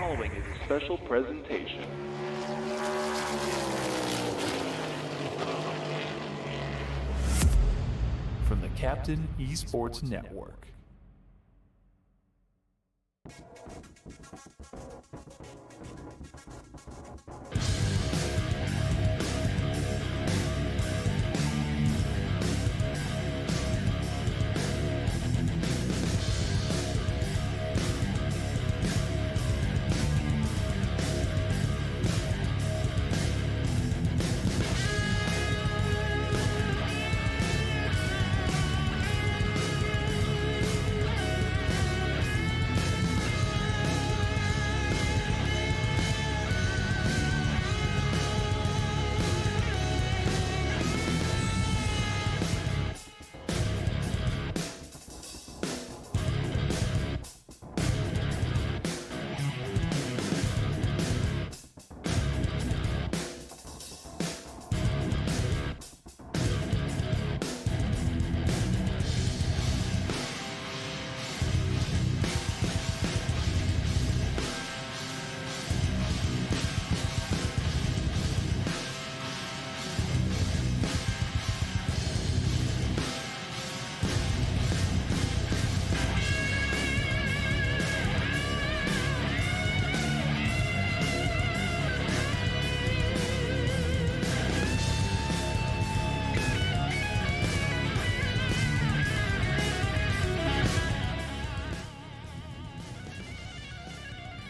following is a special presentation. From the Captain Esports Network.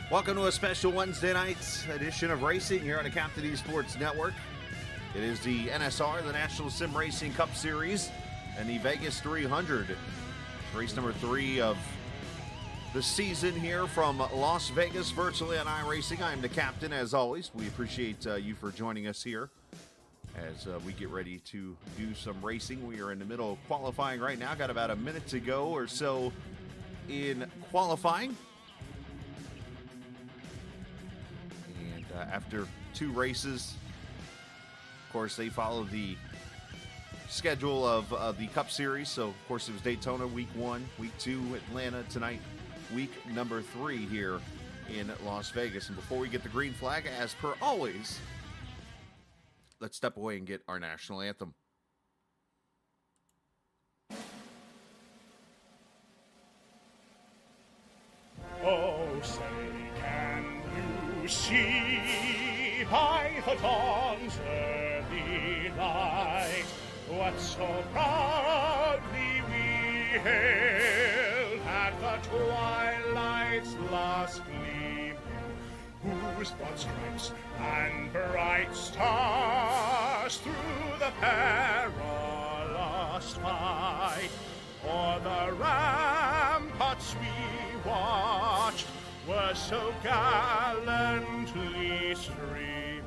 Welcome to a special Wednesday night edition of racing here on the Captain Esports Network. It is the NSR, the National Sim Racing Cup Series, and the Vegas 300. Race number 3 of the season here from Las Vegas, virtually on iRacing. I'm the captain, as always. We appreciate you for joining us here as we get ready to do some racing. We are in the middle of qualifying right now. Got about a minute to go or so in qualifying. After 2 races, of course, they follow the schedule of the Cup Series. So, of course, it was Daytona week 1, week 2, Atlanta tonight, week number 3 here in Las Vegas. And before we get the green flag, as per always, let's step away and get our national anthem. Oh, say, can you see by the dawn's early light what so proudly we hailed at the twilight's last gleaming, whose broad stripes and bright stars through the perilous fight o'er the ramparts we watched were so gallantly streaming,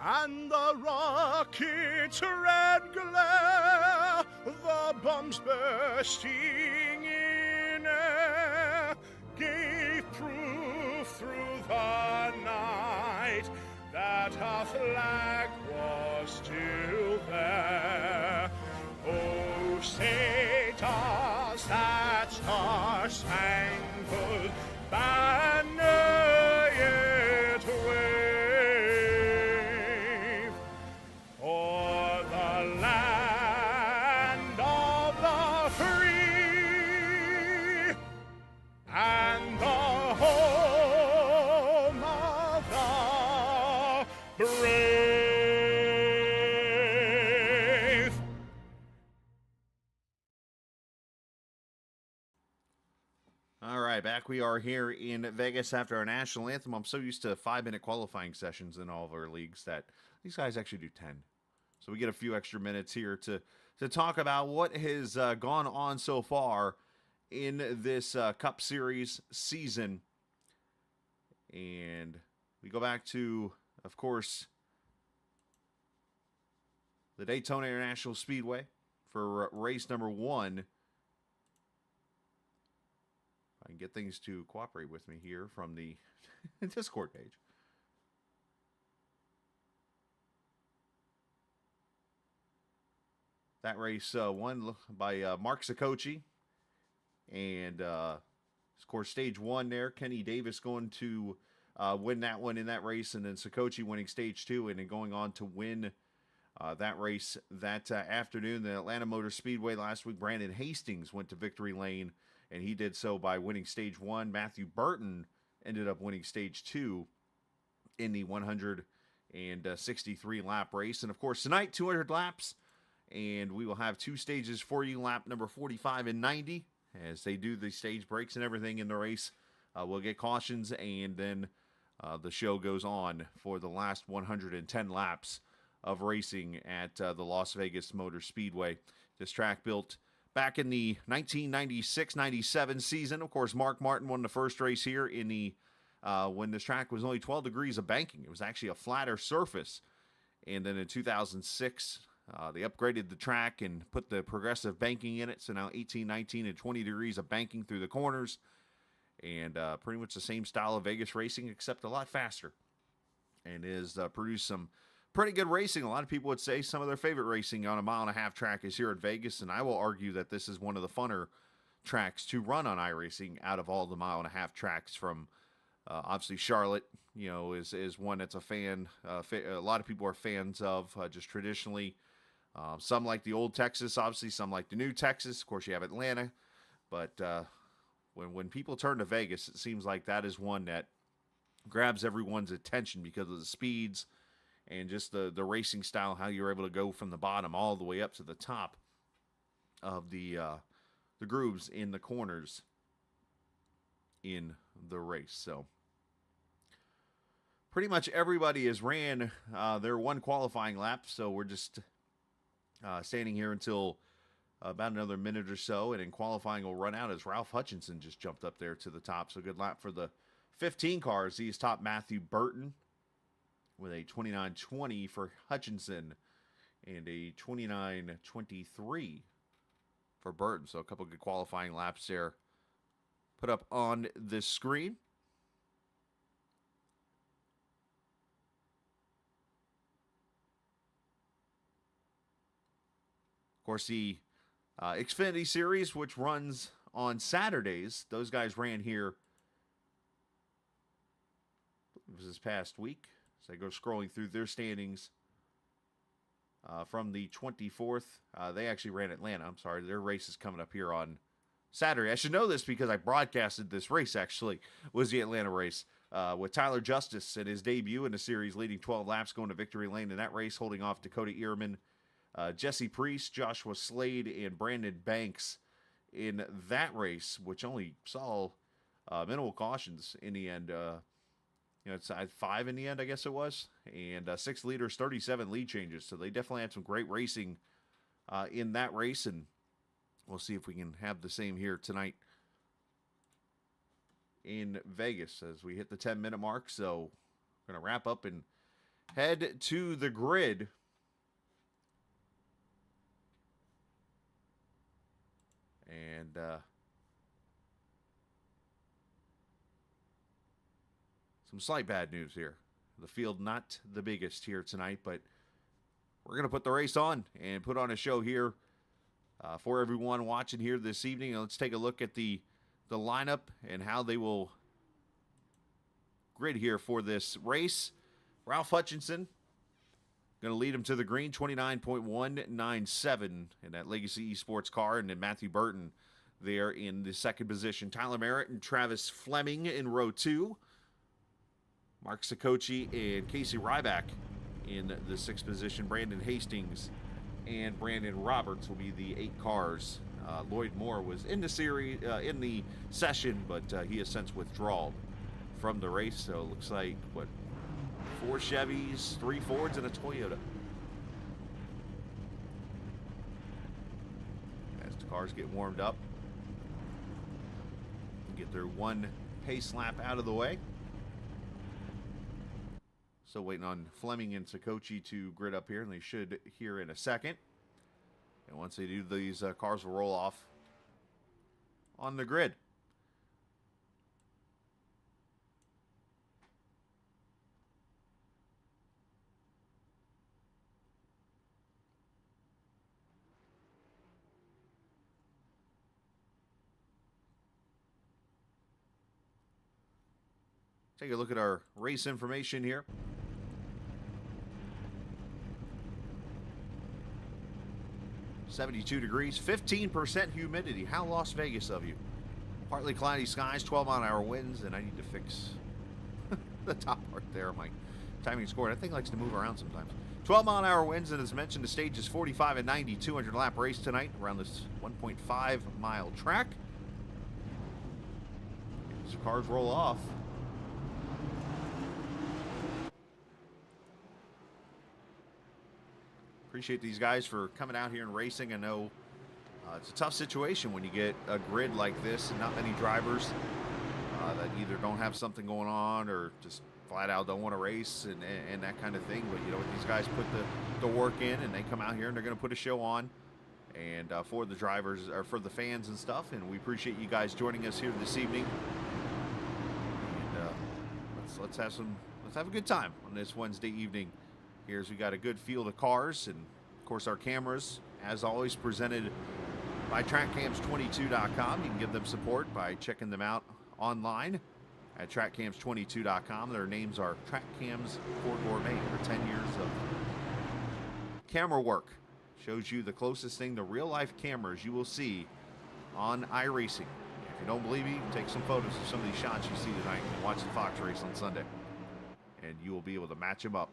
and the rocket's red glare, the bombs bursting in air, gave proof through the night that our flag was still there. Oh, say does that star-spangled banner yet wave o'er the land of the free and the home of the brave? All right, back we are here in Vegas after our national anthem. I'm so used to 5-minute qualifying sessions in all of our leagues that these guys actually do 10. So we get a few extra minutes here to talk about what has gone on so far in this Cup Series season. And we go back to, of course, the Daytona International Speedway for race number 1. I can get things to cooperate with me here from the Discord page. That race won by Mark Saccoci. And, of course, stage 1 there, Kenny Davis going to win that one in that race, and then Sakochi winning stage 2 and then going on to win that race that afternoon. The Atlanta Motor Speedway last week, Brandon Hastings went to victory lane, and he did so by winning stage 1. Matthew Burton ended up winning stage 2 in the 163 lap race. And of course, tonight, 200 laps, and we will have 2 stages for you, lap number 45 and 90, as they do the stage breaks and everything in the race. We'll get cautions, and then the show goes on for the last 110 laps of racing at the Las Vegas Motor Speedway. This track built back in the 1996-97 season. Of course, Mark Martin won the first race here in the when this track was only 12 degrees of banking. It was actually a flatter surface. And then in 2006, they upgraded the track and put the progressive banking in it. So now 18, 19, and 20 degrees of banking through the corners. And pretty much the same style of Vegas racing, except a lot faster. And has produced some pretty good racing. A lot of people would say some of their favorite racing on a 1.5 mile track is here at Vegas. And I will argue that this is one of the funner tracks to run on iRacing out of all the 1.5 mile tracks from obviously Charlotte, is one that's a fan. A lot of people are fans of just traditionally. Some like the old Texas, obviously. Some like the new Texas. Of course, you have Atlanta. But when people turn to Vegas, it seems like that is one that grabs everyone's attention because of the speeds and just the racing style, how you're able to go from the bottom all the way up to the top of the grooves in the corners in the race. So pretty much everybody has ran their one qualifying lap, so we're just standing here until about another minute or so, and then qualifying will run out as Ralph Hutchinson just jumped up there to the top. So good lap for the 15 cars. He's top Matthew Burton with a 29.20 for Hutchinson and a 29.23 for Burton. So a couple good qualifying laps there put up on this screen. Of course, the Xfinity Series, which runs on Saturdays, those guys ran here. It was this past week. So I go scrolling through their standings from the 24th. They actually ran Atlanta. I'm sorry. Their race is coming up here on Saturday. I should know this because I broadcasted this race, actually, was the Atlanta race. With Tyler Justice in his debut in the series, leading 12 laps, going to victory lane in that race, holding off Dakota Ehrman, Jesse Priest, Joshua Slade, and Brandon Banks in that race, which only saw minimal cautions in the end. It's 5 in the end, I guess it was, and 6 leaders, 37 lead changes. So they definitely had some great racing in that race, and we'll see if we can have the same here tonight in Vegas as we hit the 10-minute mark. So we're going to wrap up and head to the grid. And some slight bad news here. The field not the biggest here tonight, but we're going to put the race on and put on a show here for everyone watching here this evening. Let's take a look at the lineup and how they will grid here for this race. Ralph Hutchinson going to lead him to the green, 29.197 in that Legacy Esports car. And then Matthew Burton there in the second position. Tyler Merritt and Travis Fleming in row 2. Mark Sakochi and Casey Ryback in the 6th position. Brandon Hastings and Brandon Roberts will be the 8 cars. Lloyd Moore was in the series, in the session, but he has since withdrawn from the race. So it looks like, 4 Chevys, 3 Fords, and a Toyota. As the cars get warmed up, get their one pace lap out of the way. So waiting on Fleming and Sakochi to grid up here, and they should here in a second. And once they do, these cars will roll off on the grid. Take a look at our race information here. .72 degrees, 15% humidity. How Las Vegas of you? Partly cloudy skies, 12-mile-an-hour winds, and I need to fix the top part there. My timing score. That thing likes to move around sometimes. 12-mile-an-hour winds, and as mentioned, the stage is 45 and 90, 200-lap race tonight around this 1.5-mile track. As cars roll off. Appreciate these guys for coming out here and racing. I know it's a tough situation when you get a grid like this and not many drivers that either don't have something going on or just flat out don't want to race and that kind of thing. But you know, these guys put the work in, and they come out here and they're going to put a show on, and for the drivers or for the fans and stuff. And we appreciate you guys joining us here this evening. And let's have a good time on this Wednesday evening. Here's we got a good field of cars, and of course our cameras, as always, presented by TrackCams22.com. You can give them support by checking them out online at TrackCams22.com. Their names are TrackCams for Gourmet. For 10 years of camera work, shows you the closest thing to real-life cameras you will see on iRacing. If you don't believe me, you can take some photos of some of these shots you see tonight and watch the Fox race on Sunday, and you will be able to match them up.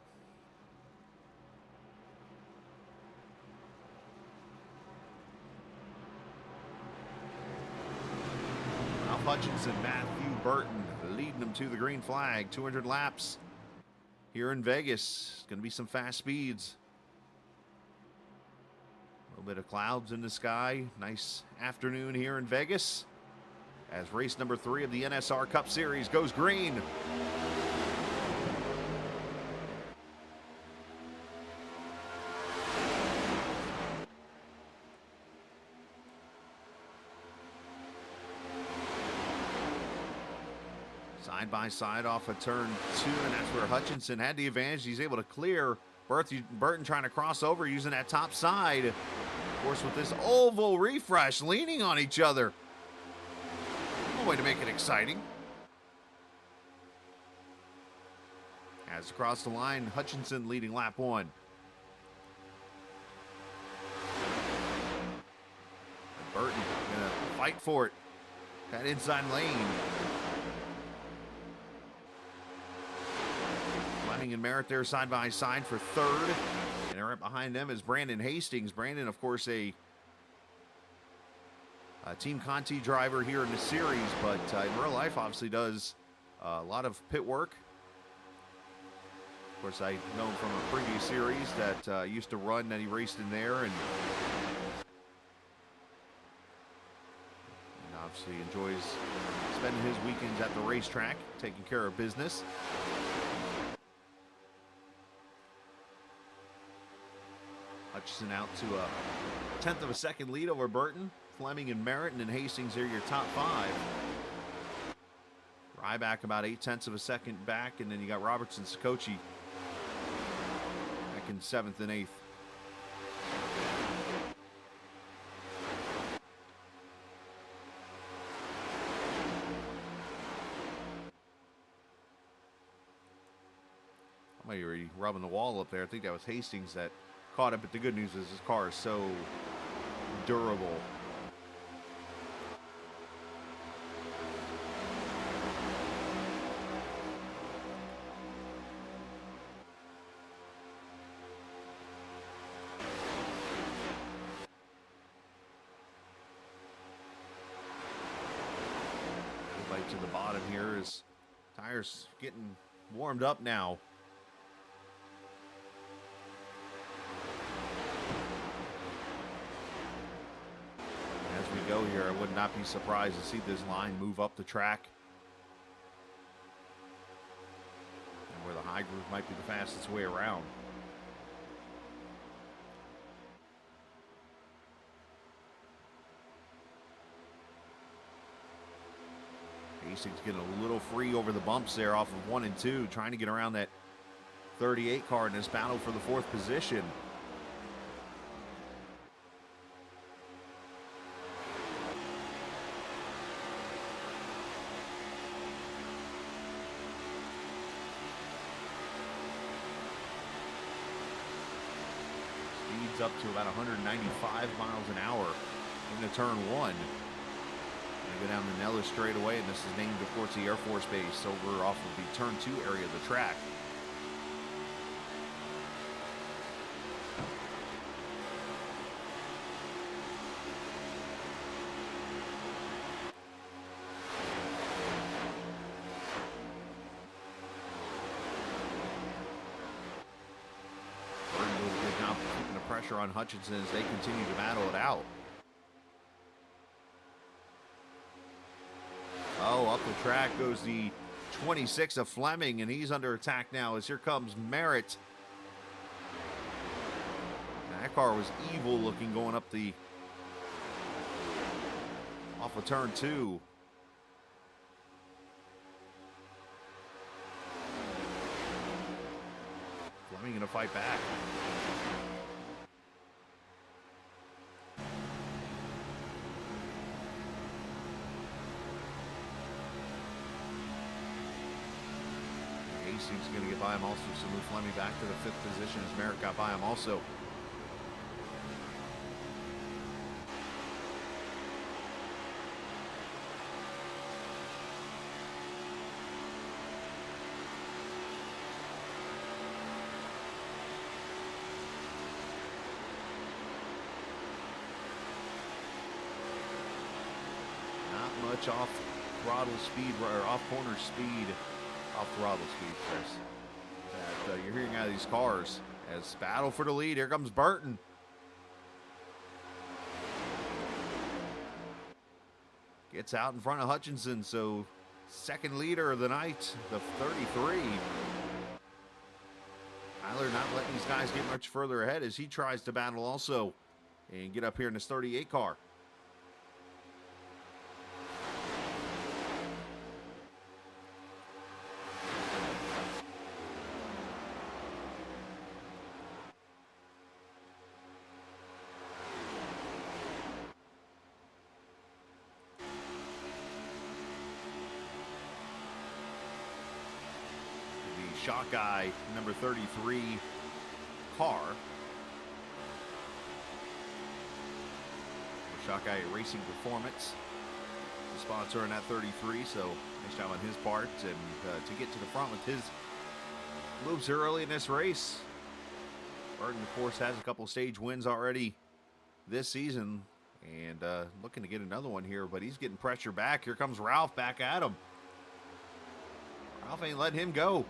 Hutchinson, Matthew Burton leading them to the green flag. 200 laps here in Vegas. It's going to be some fast speeds. A little bit of clouds in the sky. Nice afternoon here in Vegas as race number 3 of the NSR Cup Series goes green. Side by side off of turn 2, and that's where Hutchinson had the advantage. He's able to clear. Burton trying to cross over using that top side. Of course, with this oval refresh, leaning on each other. No way to make it exciting. As across the line, Hutchinson leading lap 1. And Burton gonna fight for it. That inside lane. And Merritt there side by side for 3rd, and right behind them is Brandon Hastings. Brandon, of course, a Team Conti driver here in the series, but in real life obviously does a lot of pit work. Of course, I know him from a previous series that used to run that he raced in there, and obviously enjoys spending his weekends at the racetrack, taking care of business. Hutchinson out to a 1/10 of a second lead over Burton. Fleming and Merritt, and then Hastings are your top 5. Ryback about 0.8 of a second back, and then you got Robertson, Sikochi back in 7th and 8th. I might be rubbing the wall up there. I think that was Hastings that caught up, but the good news is his car is so durable. Right to the bottom here is tires getting warmed up now. Go here, I would not be surprised to see this line move up the track, and where the high groove might be the fastest way around. Hastings getting a little free over the bumps there off of 1 and 2, trying to get around that 38 car in this battle for the 4th position. up to about 195 miles an hour into turn one. They go down the Nellis straightaway, and this is named, of course, the Air Force Base over off of the turn two area of the track. Pressure on Hutchinson as they continue to battle it out. Oh, up the track goes the 26 of Fleming, and he's under attack now as here comes Merritt. That car was evil looking going up the off of turn two. Fleming gonna fight back. Hastings going to get by him also, so move Fleming back to the fifth position as Merritt got by him also. Not much off throttle speed or off corner speed. Off throttle speed, Chris, that you're hearing out of these cars as battle for the lead. Here comes Burton. Gets out in front of Hutchinson, so second leader of the night, the 33. Tyler not letting these guys get much further ahead as he tries to battle also and get up here in this 38 car. Shot guy number 33 car. Shot guy Racing Performance, the sponsor on that 33, so nice job on his part, and to get to the front with his moves early in this race. Burton, of course, has a couple stage wins already this season, and looking to get another one here, but he's getting pressure back. Here comes Ralph back at him. Ralph ain't letting him go.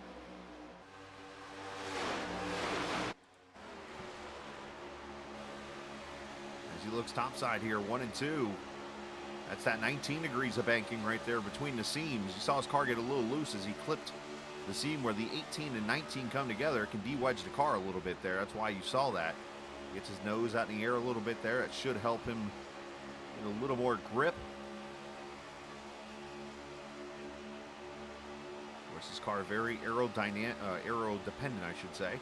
He looks topside here, 1 and 2. That's that 19 degrees of banking right there between the seams. You saw his car get a little loose as he clipped the seam where the 18 and 19 come together. It can de-wedge the car a little bit there. That's why you saw that. Gets his nose out in the air a little bit there. It should help him get a little more grip. Of course, this car very aerodependent, I should say.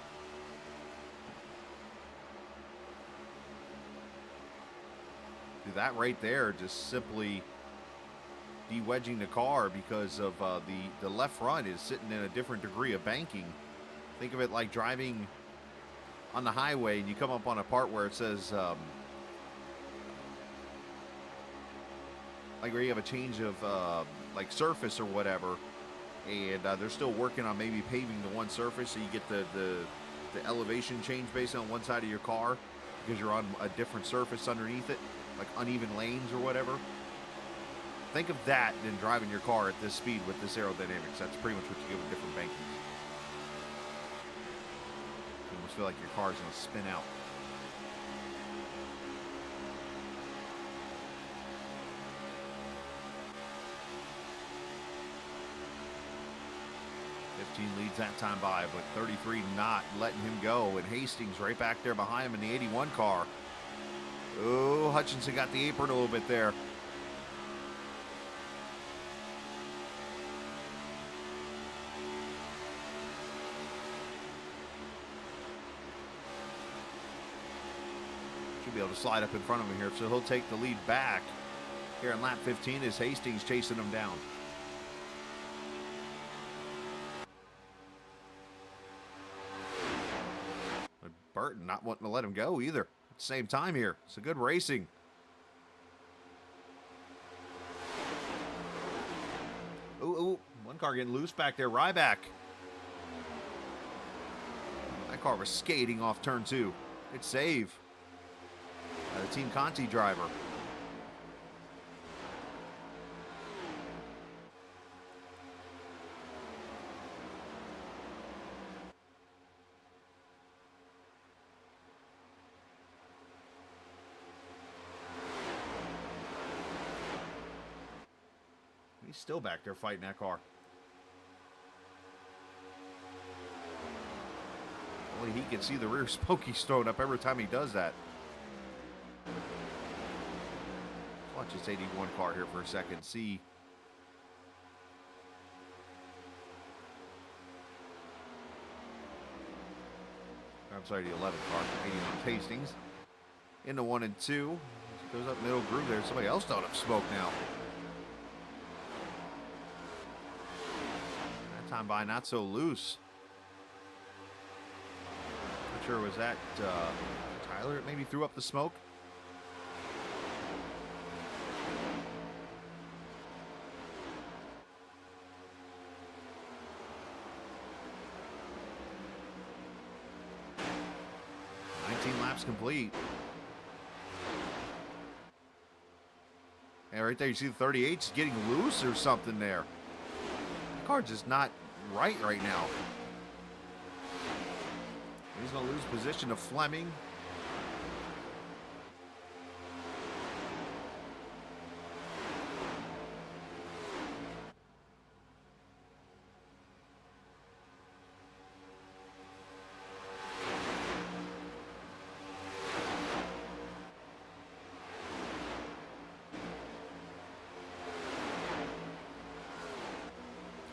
That right there just simply de-wedging the car because of the left front is sitting in a different degree of banking. Think of it like driving on the highway and you come up on a part where it says like where you have a change of like surface or whatever, and they're still working on maybe paving the one surface, so you get the elevation change based on one side of your car because you're on a different surface underneath it, like uneven lanes or whatever. Think of that and driving your car at this speed with this aerodynamics. That's pretty much what you get with different bankings. You almost feel like your car is going to spin out. Leads that time by, but 33 not letting him go, and Hastings right back there behind him in the 81 car. Oh, Hutchinson got the apron a little bit there. Should be able to slide up in front of him here, so he'll take the lead back here in lap 15 as Hastings chasing him down. Burton not wanting to let him go either. the same time here. It's a good racing. Ooh, one car getting loose back there. Ryback. That car was skating off turn 2. Good save by the Team Conti driver. He's still back there fighting that car. Only he can see the rear smoke he's throwing up every time he does that. Watch this 81 car here for a second. See. I'm sorry, the 11 car. 81 Hastings. Into 1 and 2. Goes up middle groove there. Somebody else throwing up smoke now. Time by not so loose. Not sure, was that Tyler that maybe threw up the smoke? Laps complete. And right there you see the 38's getting loose or something there. The car's just not right now. He's going to lose position to Fleming.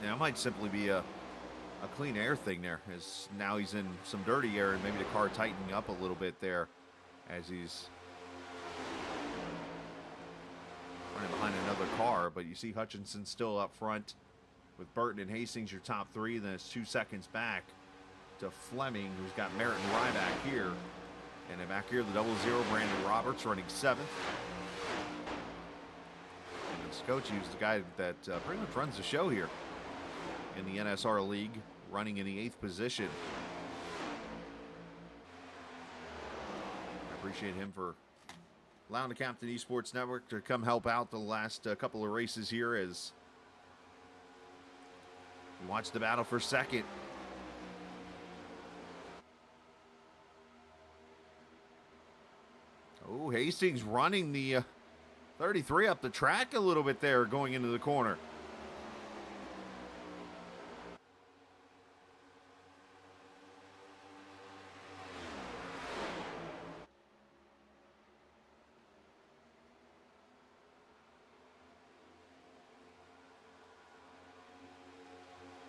Yeah, it might simply be a clean air thing there, as now he's in some dirty air and maybe the car tightening up a little bit there as he's running behind another car. But you see Hutchinson still up front with Burton and Hastings, your top 3. Then it's 2 seconds back to Fleming, who's got Merritt and Ryback here. And then back here, the 00, Brandon Roberts running 7th. And Scocci is the guy that pretty much runs the show here in the NSR League, running in the 8th position. I appreciate him for allowing the Captain Esports Network to come help out the last couple of races here as we watch the battle for second. Oh, Hastings running the 33 up the track a little bit there going into the corner.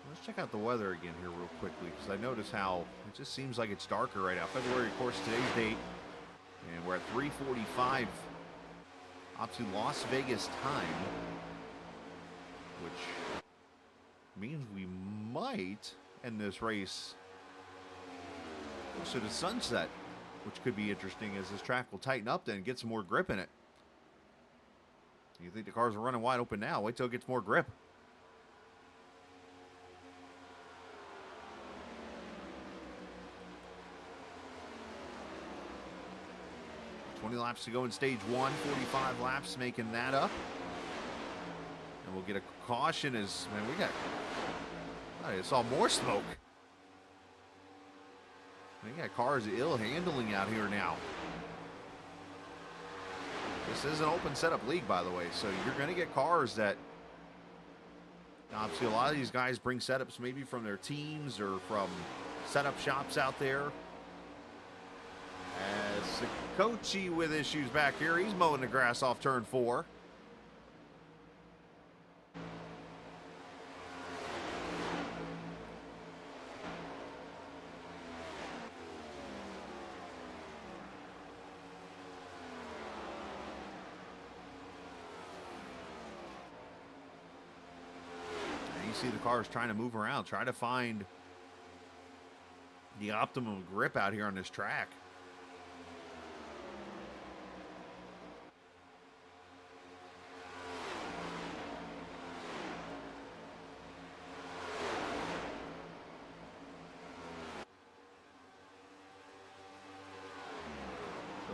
Let's check out the weather again here real quickly, because I notice how it just seems like it's darker right now. February, of course, today's date, and we're at 3:45 up to Las Vegas time, which means we might end this race close to the sunset, which could be interesting as this track will tighten up then and get some more grip in it. You think the cars are running wide open now? Wait till it gets more grip. 20 laps to go in stage 1, 45 laps making that up. And we'll get a caution as, man, I saw more smoke. We got cars ill handling out here now. This is an open setup league, by the way, so you're going to get cars that, obviously a lot of these guys bring setups maybe from their teams or from setup shops out there. As Scocci with issues back here, he's mowing the grass off turn 4. And you see the cars trying to move around, try to find the optimum grip out here on this track.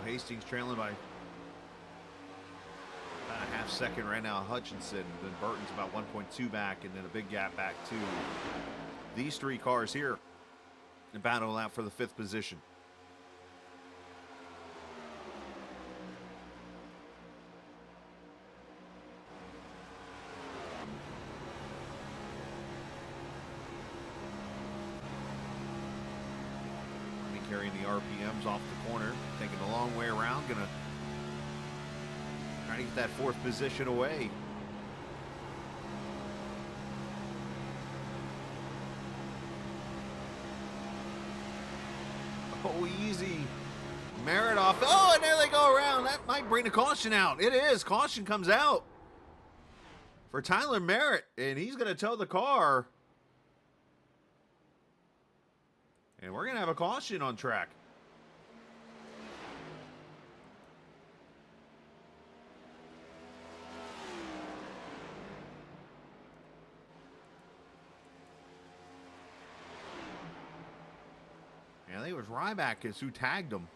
Hastings trailing by about a half second right now. Hutchinson, then Burton's about 1.2 back, and then a big gap back to these three cars here and battle out for the 5th position. Carrying the RPMs off the corner, taking a long way around, gonna try to get that 4th position away. Oh, easy. Merritt off. Oh, and there they go around. That might bring the caution out. It is. Caution comes out for Tyler Merritt, and he's gonna tow the car. And we're going to have a caution on track. And I think it was Ryback is who tagged him.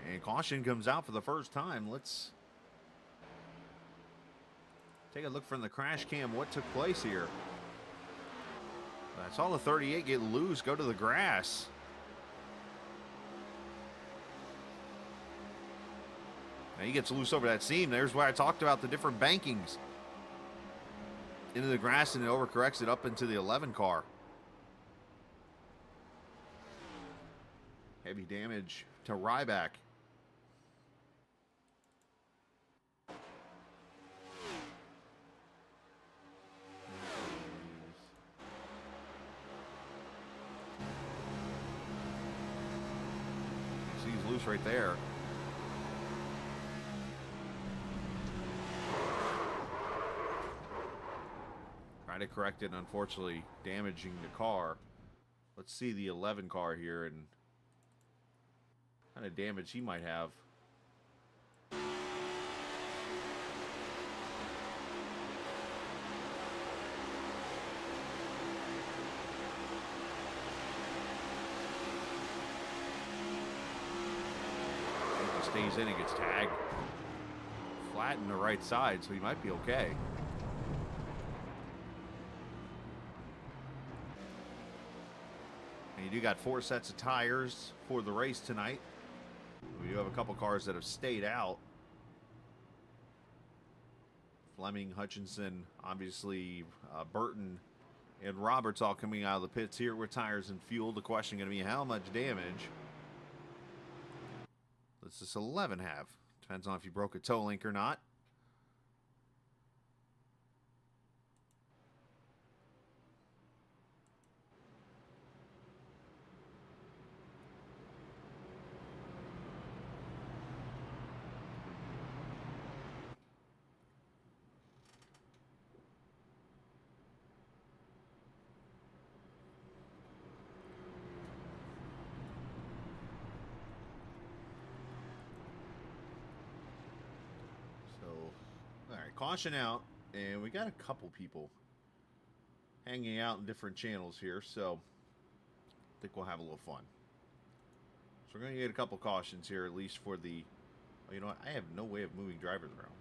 And caution comes out for the first time. Let's take a look from the crash cam what took place here. I saw the 38 get loose, go to the grass. Now he gets loose over that seam. There's where I talked about the different bankings. Into the grass, and it overcorrects it up into the 11 car. Heavy damage to Ryback. He's loose right there. Try to correct it, unfortunately damaging the car. Let's see the 11 car here and kind of damage he might have. Stays in and gets tagged. Flat in the right side, so he might be okay. And you do got 4 sets of tires for the race tonight. We do have a couple cars that have stayed out. Fleming, Hutchinson, obviously Burton and Roberts all coming out of the pits here with tires and fuel. The question going to be how much damage does this 11 have? Depends on if you broke a toe link or not. Caution out, and we got a couple people hanging out in different channels here, so I think we'll have a little fun. So we're going to get a couple cautions here, at least for the, well, you know what, I have no way of moving drivers around.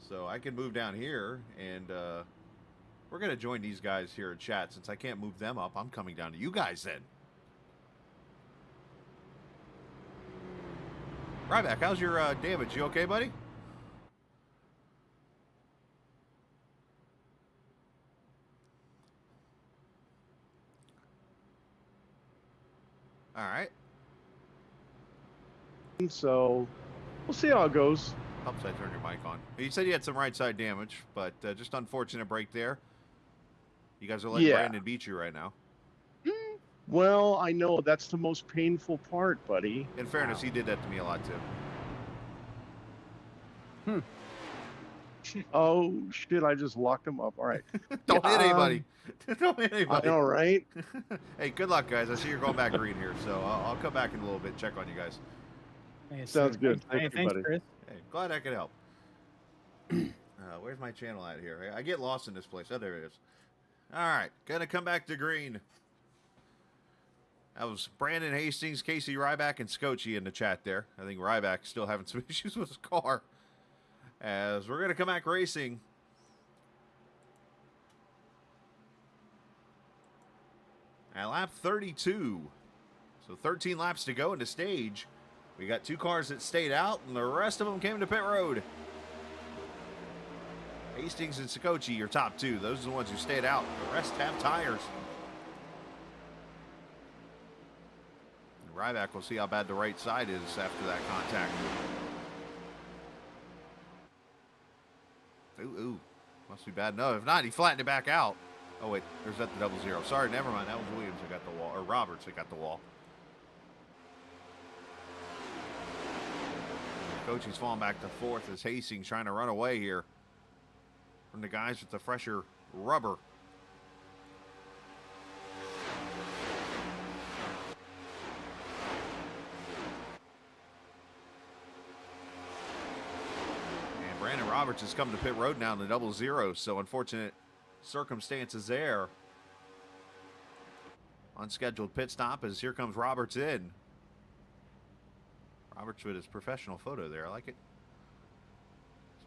So I can move down here, and we're going to join these guys here in chat. Since I can't move them up, I'm coming down to you guys then. Ryback, how's your damage? You okay, buddy? All right. So we'll see how it goes. Helps I turn your mic on. You said you had some right side damage, but just unfortunate break there. You guys are letting Brandon beat you right now. Well, I know that's the most painful part, buddy. In fairness, he did that to me a lot too. Oh shit! I just locked him up. All right. Don't hit anybody. Don't hit I anybody. know, right? Hey, good luck, guys. I see you're going back green here, so I'll come back in a little bit and check on you guys. Hey, Sounds good. Thanks, Thank you, buddy. Chris. Hey, glad I could help. Where's my channel at here? I get lost in this place. Oh, there it is. All right, gonna come back to green. That was Brandon Hastings, Casey Ryback, and Scotchy in the chat there. I think Ryback's still having some issues with his car. As we're going to come back racing. At lap 32. So 13 laps to go in the stage. We got 2 cars that stayed out, and the rest of them came to pit road. Hastings and Scotchy, your top 2. Those are the ones who stayed out. The rest have tires. Ryback will see how bad the right side is after that contact. Ooh. Must be bad enough. If not, he flattened it back out. Oh, wait. There's that the 00. Sorry, never mind. That was Williams that got the wall. Or Roberts that got the wall. Coach is falling back to 4th as Hastings trying to run away here from the guys with the fresher rubber. Brandon Roberts has come to pit road now in the 00, so unfortunate circumstances there. Unscheduled pit stop as here comes Roberts in. Roberts with his professional photo there. I like it.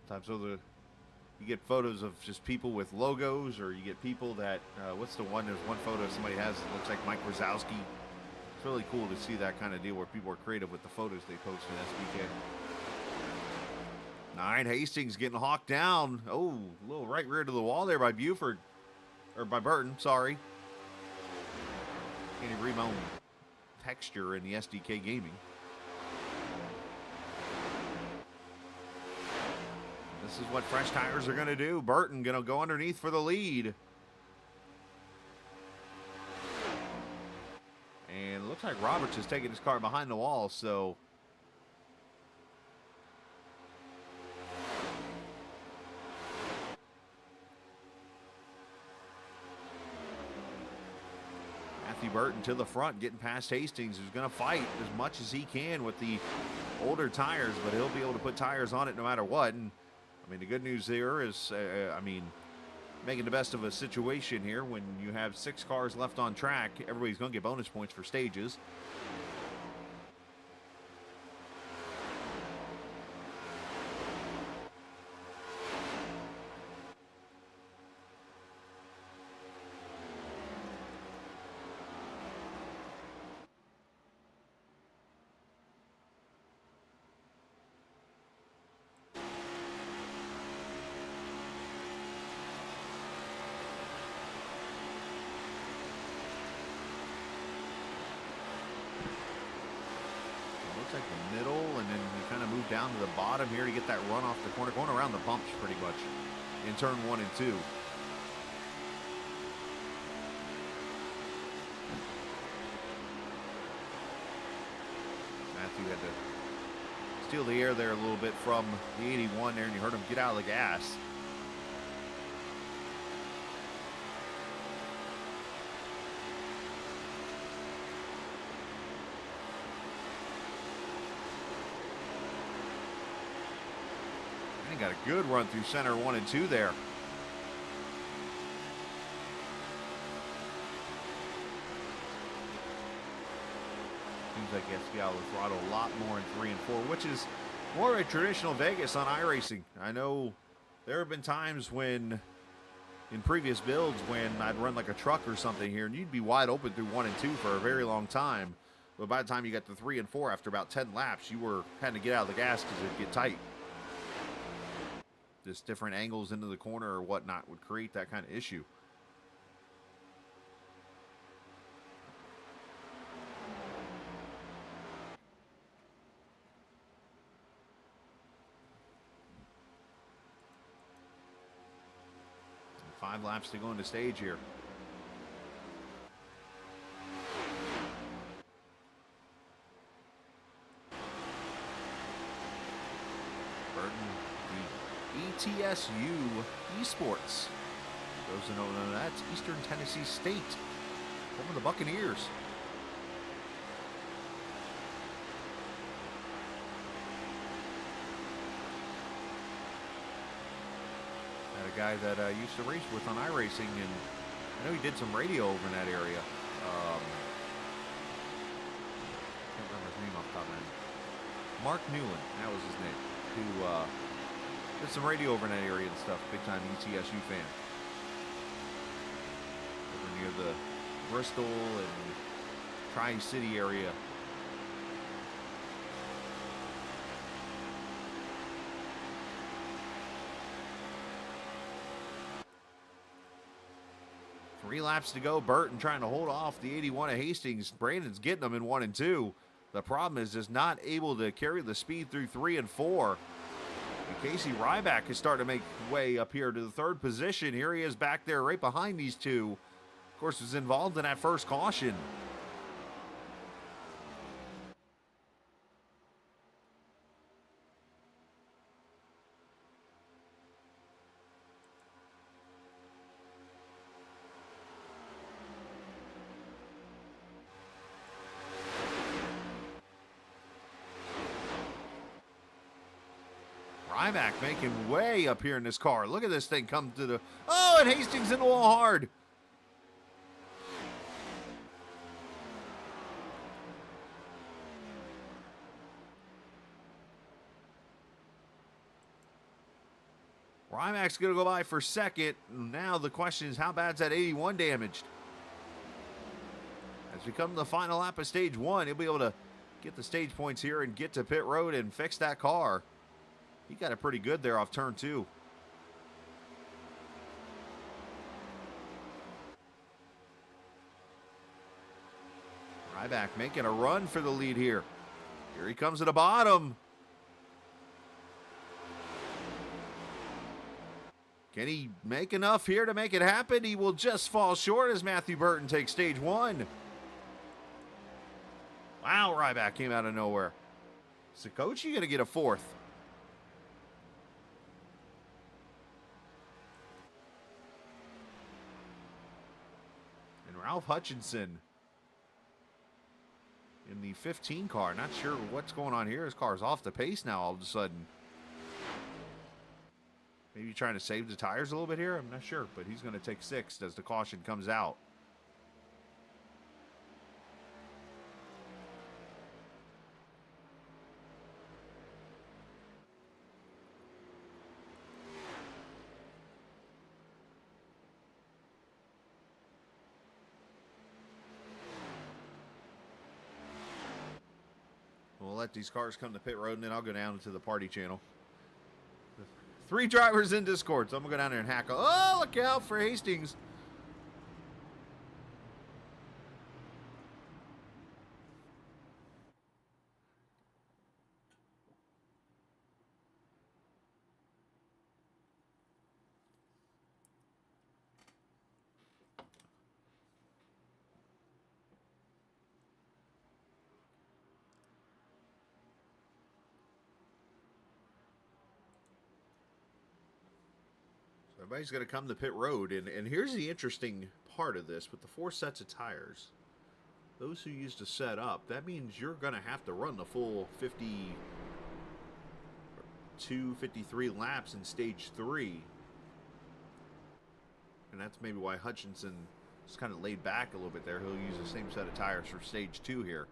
Sometimes you get photos of just people with logos, or you get people that, what's the one, there's one photo somebody has that looks like Mike Wazowski. It's really cool to see that kind of deal where people are creative with the photos they post in SBK. 9, Hastings getting hawked down. Oh, a little right rear to the wall there by Buford. Or by Burton, sorry. Can't even read my own texture in the SDK gaming. This is what fresh tires are going to do. Burton going to go underneath for the lead. And it looks like Roberts is taking his car behind the wall, so... Burton to the front, getting past Hastings, who's going to fight as much as he can with the older tires, but he'll be able to put tires on it no matter what. And I mean, the good news there is, making the best of a situation here. When you have 6 cars left on track, everybody's going to get bonus points for stages. Like the middle, and then you kind of move down to the bottom here to get that run off the corner, going around the bumps pretty much in turn 1 and 2. Matthew had to steal the air there a little bit from the 81 there, and you heard him get out of the gas. Got a good run through center 1 and 2 there. Seems like he has to get out of the throttle a lot more in 3 and 4, which is more a traditional Vegas on iRacing. I know there have been times when, in previous builds, when I'd run like a truck or something here, and you'd be wide open through 1 and 2 for a very long time. But by the time you got to 3 and 4, after about 10 laps, you were having to get out of the gas because it'd get tight. Just different angles into the corner or whatnot would create that kind of issue. And 5 laps to go in the stage here. ETSU Esports. Those who don't know that, it's Eastern Tennessee State. Home of the Buccaneers. Had a guy that I used to race with on iRacing, and I know he did some radio over in that area. Mark Newland, that was his name, who did some radio over in that area and stuff. Big time ETSU fan. Over near the Bristol and Tri-City area. Three laps to go. Burton trying to hold off the 81 of Hastings. Brandon's getting them in 1 and 2. The problem is just not able to carry the speed through 3 and 4. And Casey Ryback is starting to make way up here to the 3rd position. Here he is back there right behind these two. Of course, was involved in that first caution. Ryback making way up here in this car. Look at this thing come to the... Oh, and Hastings in the wall hard. Ryback's going to go by for second. Now the question is, how bad's that 81 damaged? As we come to the final lap of stage 1, he'll be able to get the stage points here and get to pit road and fix that car. He got it pretty good there off turn 2. Ryback making a run for the lead here. Here he comes to the bottom. Can he make enough here to make it happen? He will just fall short as Matthew Burton takes stage 1. Wow, Ryback came out of nowhere. Sikochi going to get a 4th. Ralph Hutchinson in the 15 car. Not sure what's going on here. His car's off the pace now all of a sudden. Maybe trying to save the tires a little bit here. I'm not sure, but he's going to take 6th as the caution comes out. We'll let these cars come to pit road, and then I'll go down to the party channel. 3 drivers in Discord, so I'm going to go down there and hack. Oh, look out for Hastings. Everybody's going to come to pit road, and here's the interesting part of this with the 4 sets of tires. Those who used to set up, that means you're going to have to run the full 52, 53 laps in stage 3. And that's maybe why Hutchinson is kind of laid back a little bit there. He'll use the same set of tires for stage 2 here.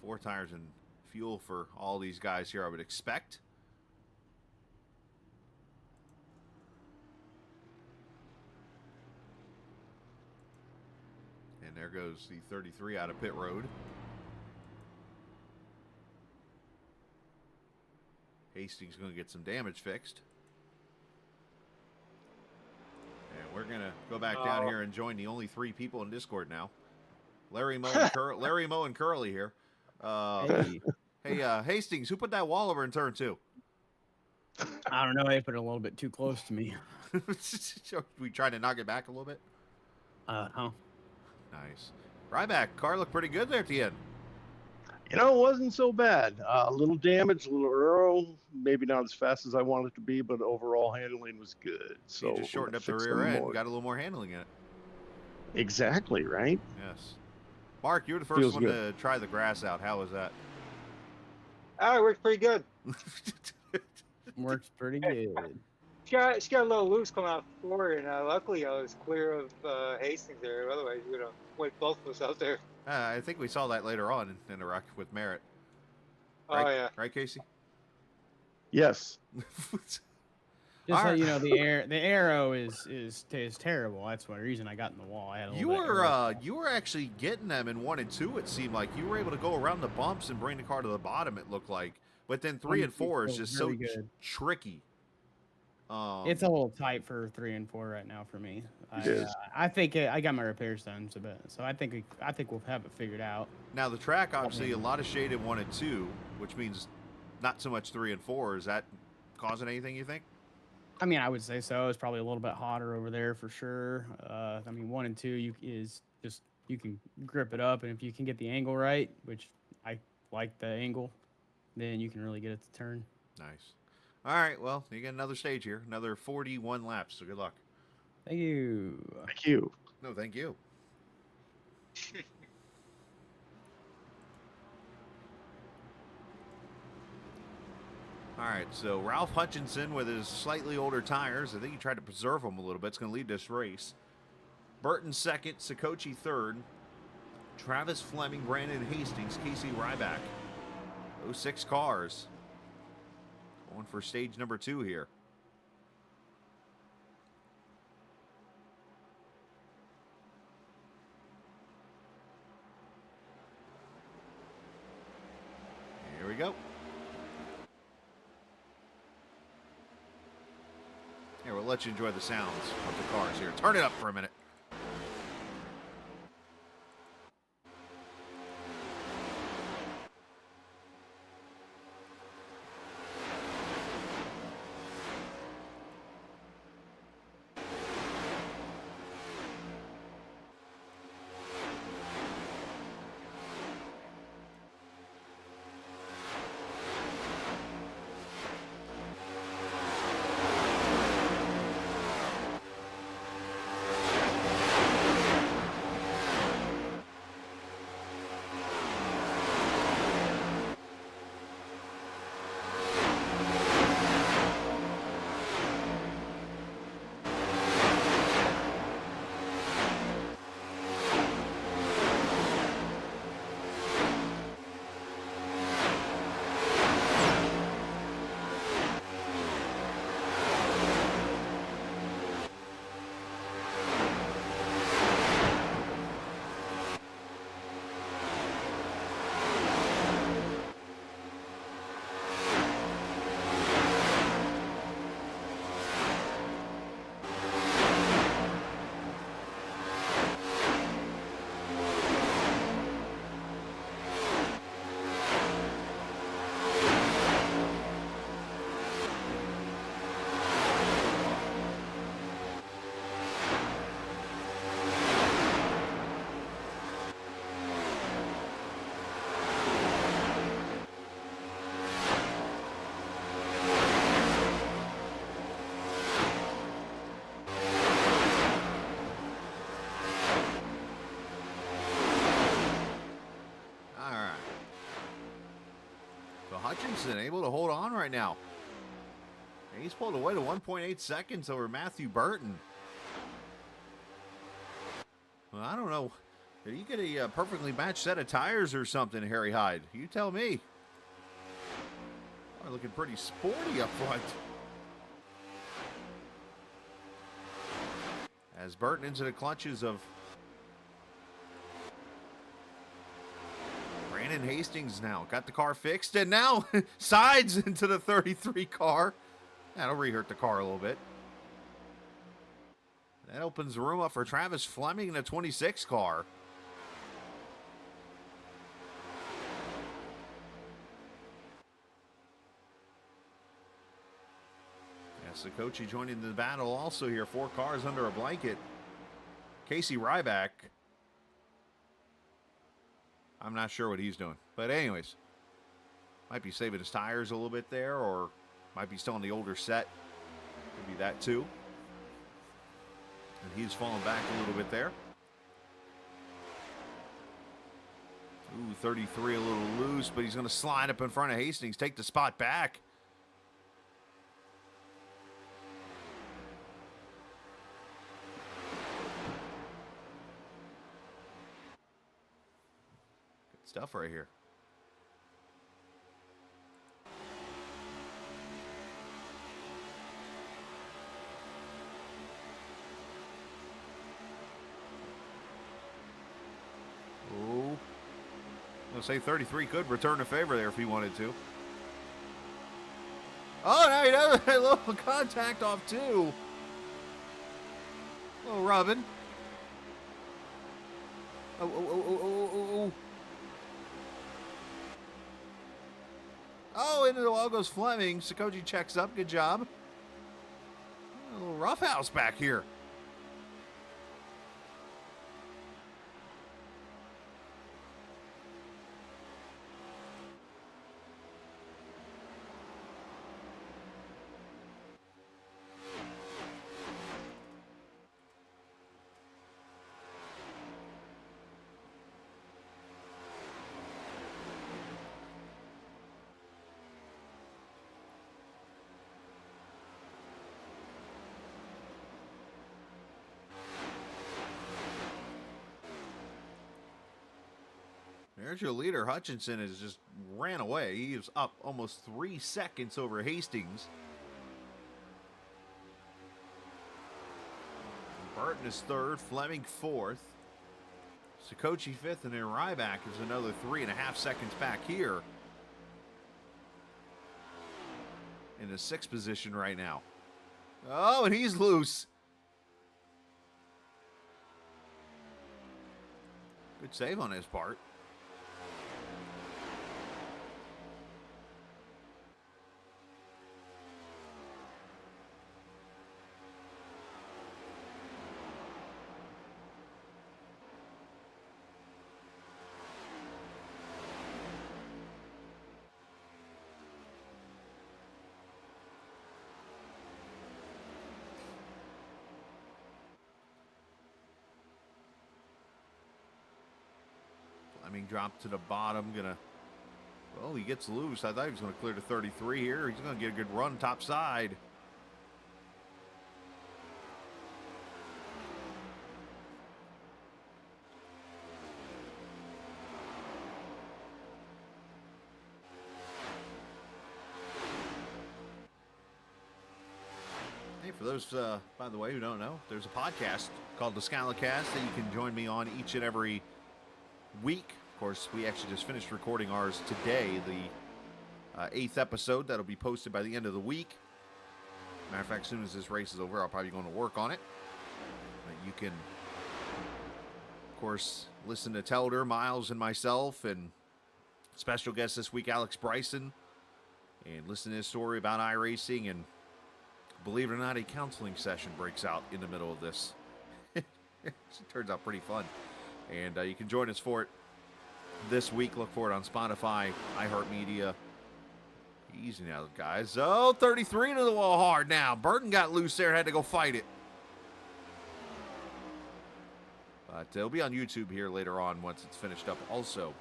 4 tires and fuel for all these guys here, I would expect. And there goes the 33 out of pit road. Hastings going to get some damage fixed. And we're going to go back down here and join the only 3 people in Discord now. Larry Moe and, Larry Moe and Curly here. Hey, Hastings, who put that wall over in turn 2? I don't know. They put it a little bit too close to me. We trying to knock it back a little bit? Huh? Nice. Ryback, car looked pretty good there at the end. You know, it wasn't so bad. A little damage, a little aero, maybe not as fast as I wanted it to be, but overall handling was good. So you just shortened up the rear end, got a little more handling in it. Exactly, right? Yes. Mark, you were the first one to try the grass out. How was that? Oh, it worked pretty good. Works pretty good. She got a little loose coming out forward, and luckily I was clear of Hastings there. Otherwise, you would have wiped both of us out there. I think we saw that later on in the wreck with Merritt. Oh Right? yeah. Right, Casey? Yes. Just All so right. you know, the arrow is terrible. That's one reason I got in the wall. I had a You little bit of arrow. you were actually getting them in 1 and 2. It seemed like you were able to go around the bumps and bring the car to the bottom. It looked like, but then 3 and 4 is just so very good. tricky. It's a little tight for 3 and 4 right now for me. It is. I think I got my repairs done, so I think we'll have it figured out. Now the track obviously a lot of shade in 1 and 2, which means not so much 3 and 4. Is that causing anything, you think? I mean, I would say so. It's probably a little bit hotter over there for sure. I mean, 1 and 2 you can grip it up, and if you can get the angle right, which I like the angle, then you can really get it to turn. Nice. All right, well, you get another stage here, another 41 laps, so good luck. Thank you. Thank you. No, thank you. All right, so Ralph Hutchinson with his slightly older tires. I think he tried to preserve them a little bit. It's going to lead this race. Burton second, Sikochi third. Travis Fleming, Brandon Hastings, Casey Ryback. Those 6 cars. Going for stage number 2 here. Here we go. Here, we'll let you enjoy the sounds of the cars here. Turn it up for a minute. Hutchinson able to hold on right now. And he's pulled away to 1.8 seconds over Matthew Burton. Well, I don't know. Did he get a perfectly matched set of tires or something, Harry Hyde? You tell me. Oh, looking pretty sporty up front. As Burton into the clutches of Brandon Hastings now. Got the car fixed and now sides into the 33 car. That'll re-hurt the car a little bit. That opens the room up for Travis Fleming in a 26 car. Sikochi joining the battle also here. 4 cars under a blanket. Casey Ryback. I'm not sure what he's doing. But anyways, might be saving his tires a little bit there, or might be still on the older set. Could be that too. And he's falling back a little bit there. Ooh, 33 a little loose, but he's going to slide up in front of Hastings, take the spot back. Stuff right here. I'll say 33 could return a favor there if he wanted to. Oh, now he does a little contact off two. Oh, Robin. Oh. Oh, into the wall goes Fleming. Sakoji checks up. Good job. A little roughhouse back here. There's your leader. Hutchinson has just ran away. He is up almost 3 seconds over Hastings. Burton is third. Fleming fourth. Sakochi fifth, and then Ryback is another 3.5 seconds back here. In the sixth position right now. Oh, and he's loose. Good save on his part. Fleming dropped to the bottom. Well, he gets loose. I thought he was going to clear to 33 here. He's going to get a good run top side. Hey, for those, by the way, who don't know, there's a podcast called The Scalicast that you can join me on each and every week. Of course, we actually just finished recording ours today, the 8th episode. That'll be posted by the end of the week. Matter of fact, as soon as this race is over, I'll probably going to work on it. You can, of course, listen to Telder, Miles, and myself, and special guest this week, Alex Bryson, and listen to his story about iRacing. And believe it or not, a counseling session breaks out in the middle of this. It turns out pretty fun. And you can join us for it this week. Look for it on Spotify, iHeartMedia. Easy now, guys. Oh, 33 into the wall hard now. Burton got loose there, had to go fight it. But it'll be on YouTube here later on once it's finished up also,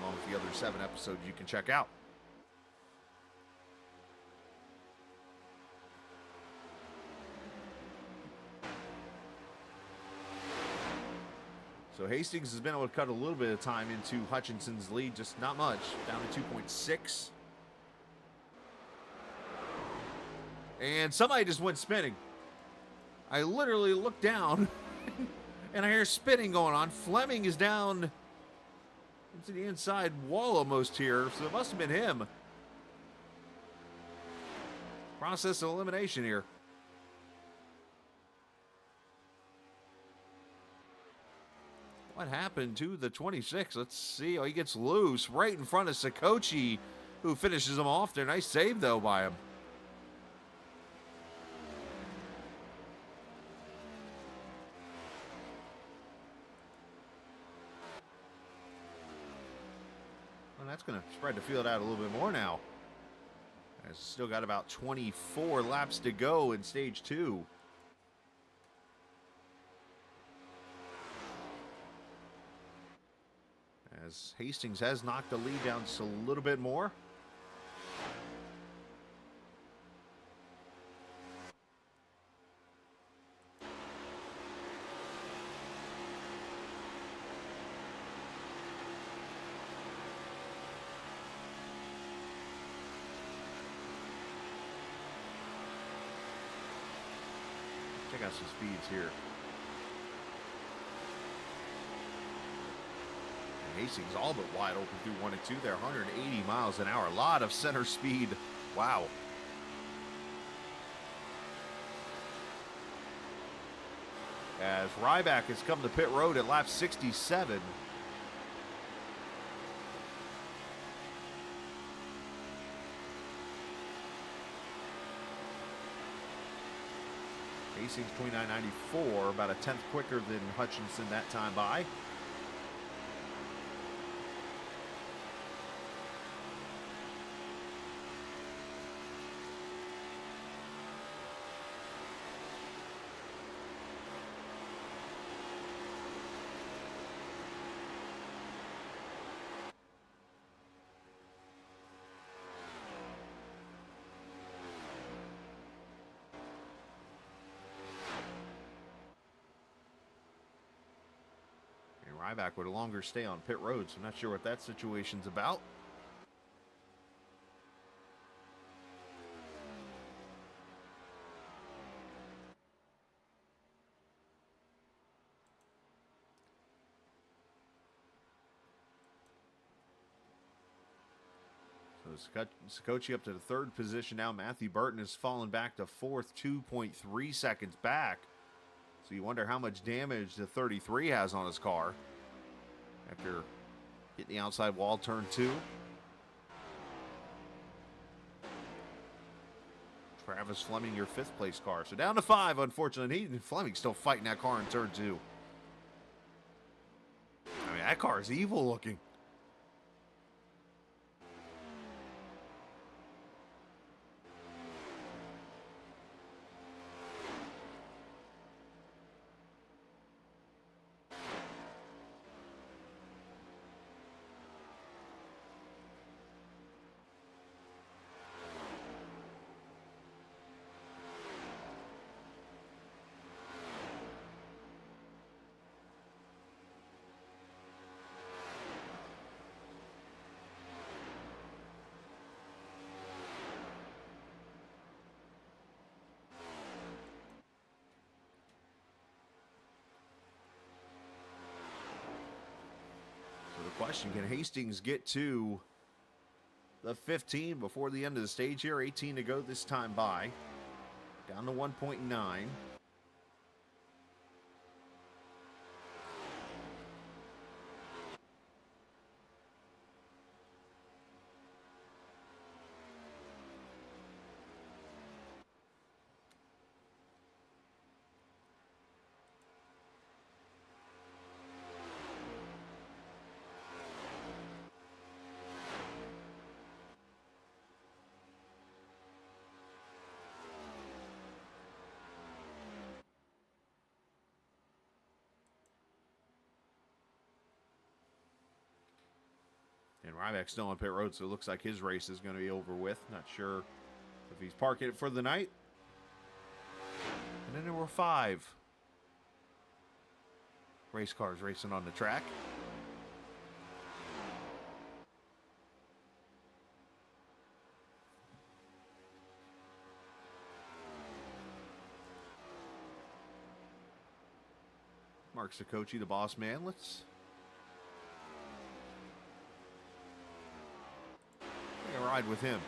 along with the other 7 episodes you can check out. So Hastings has been able to cut a little bit of time into Hutchinson's lead, just not much, down to 2.6. And somebody just went spinning. I literally looked down and I hear spinning going on. Fleming is down into the inside wall almost here, so it must have been him. Process of elimination here. What happened to the 26? Let's see. Oh, he gets loose right in front of Sakochi, who finishes him off there. Nice save, though, by him. Well, that's going to spread the field out a little bit more now. It's still got about 24 laps to go in stage 2. As Hastings has knocked the lead down just a little bit more. Check out some speeds here. Hastings all but wide open through 1 and 2 there, 180 miles an hour. A lot of center speed. Wow. As Ryback has come to pit road at lap 67. Hastings 29.94, about a 10th quicker than Hutchinson that time by. Ryback with a longer stay on pit road, so I'm not sure what that situation's about. So Sakochi up to the 3rd position now. Matthew Burton has fallen back to 4th, 2.3 seconds back. So you wonder how much damage the 33 has on his car after hitting the outside wall, turn 2. Travis Fleming, your 5th place car. So down to 5, unfortunately. Fleming's still fighting that car in turn 2. I mean, that car is evil looking. Question, can Hastings get to the 15 before the end of the stage here? 18 to go this time by. Down to 1.9. And Ryback's still on pit road, so it looks like his race is going to be over with. Not sure if he's parking it for the night. And then there were 5 race cars racing on the track. Mark Sakochi, the boss man. Let's ride with him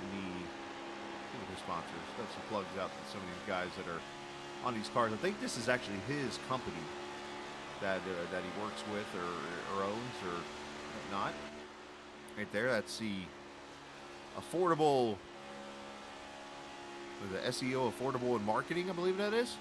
in the sponsors. Got some plugs out to some of these guys that are on these cars. I think this is actually his company that he works with or owns or not. Right there, that's the affordable, the SEO affordable and marketing, I believe that is.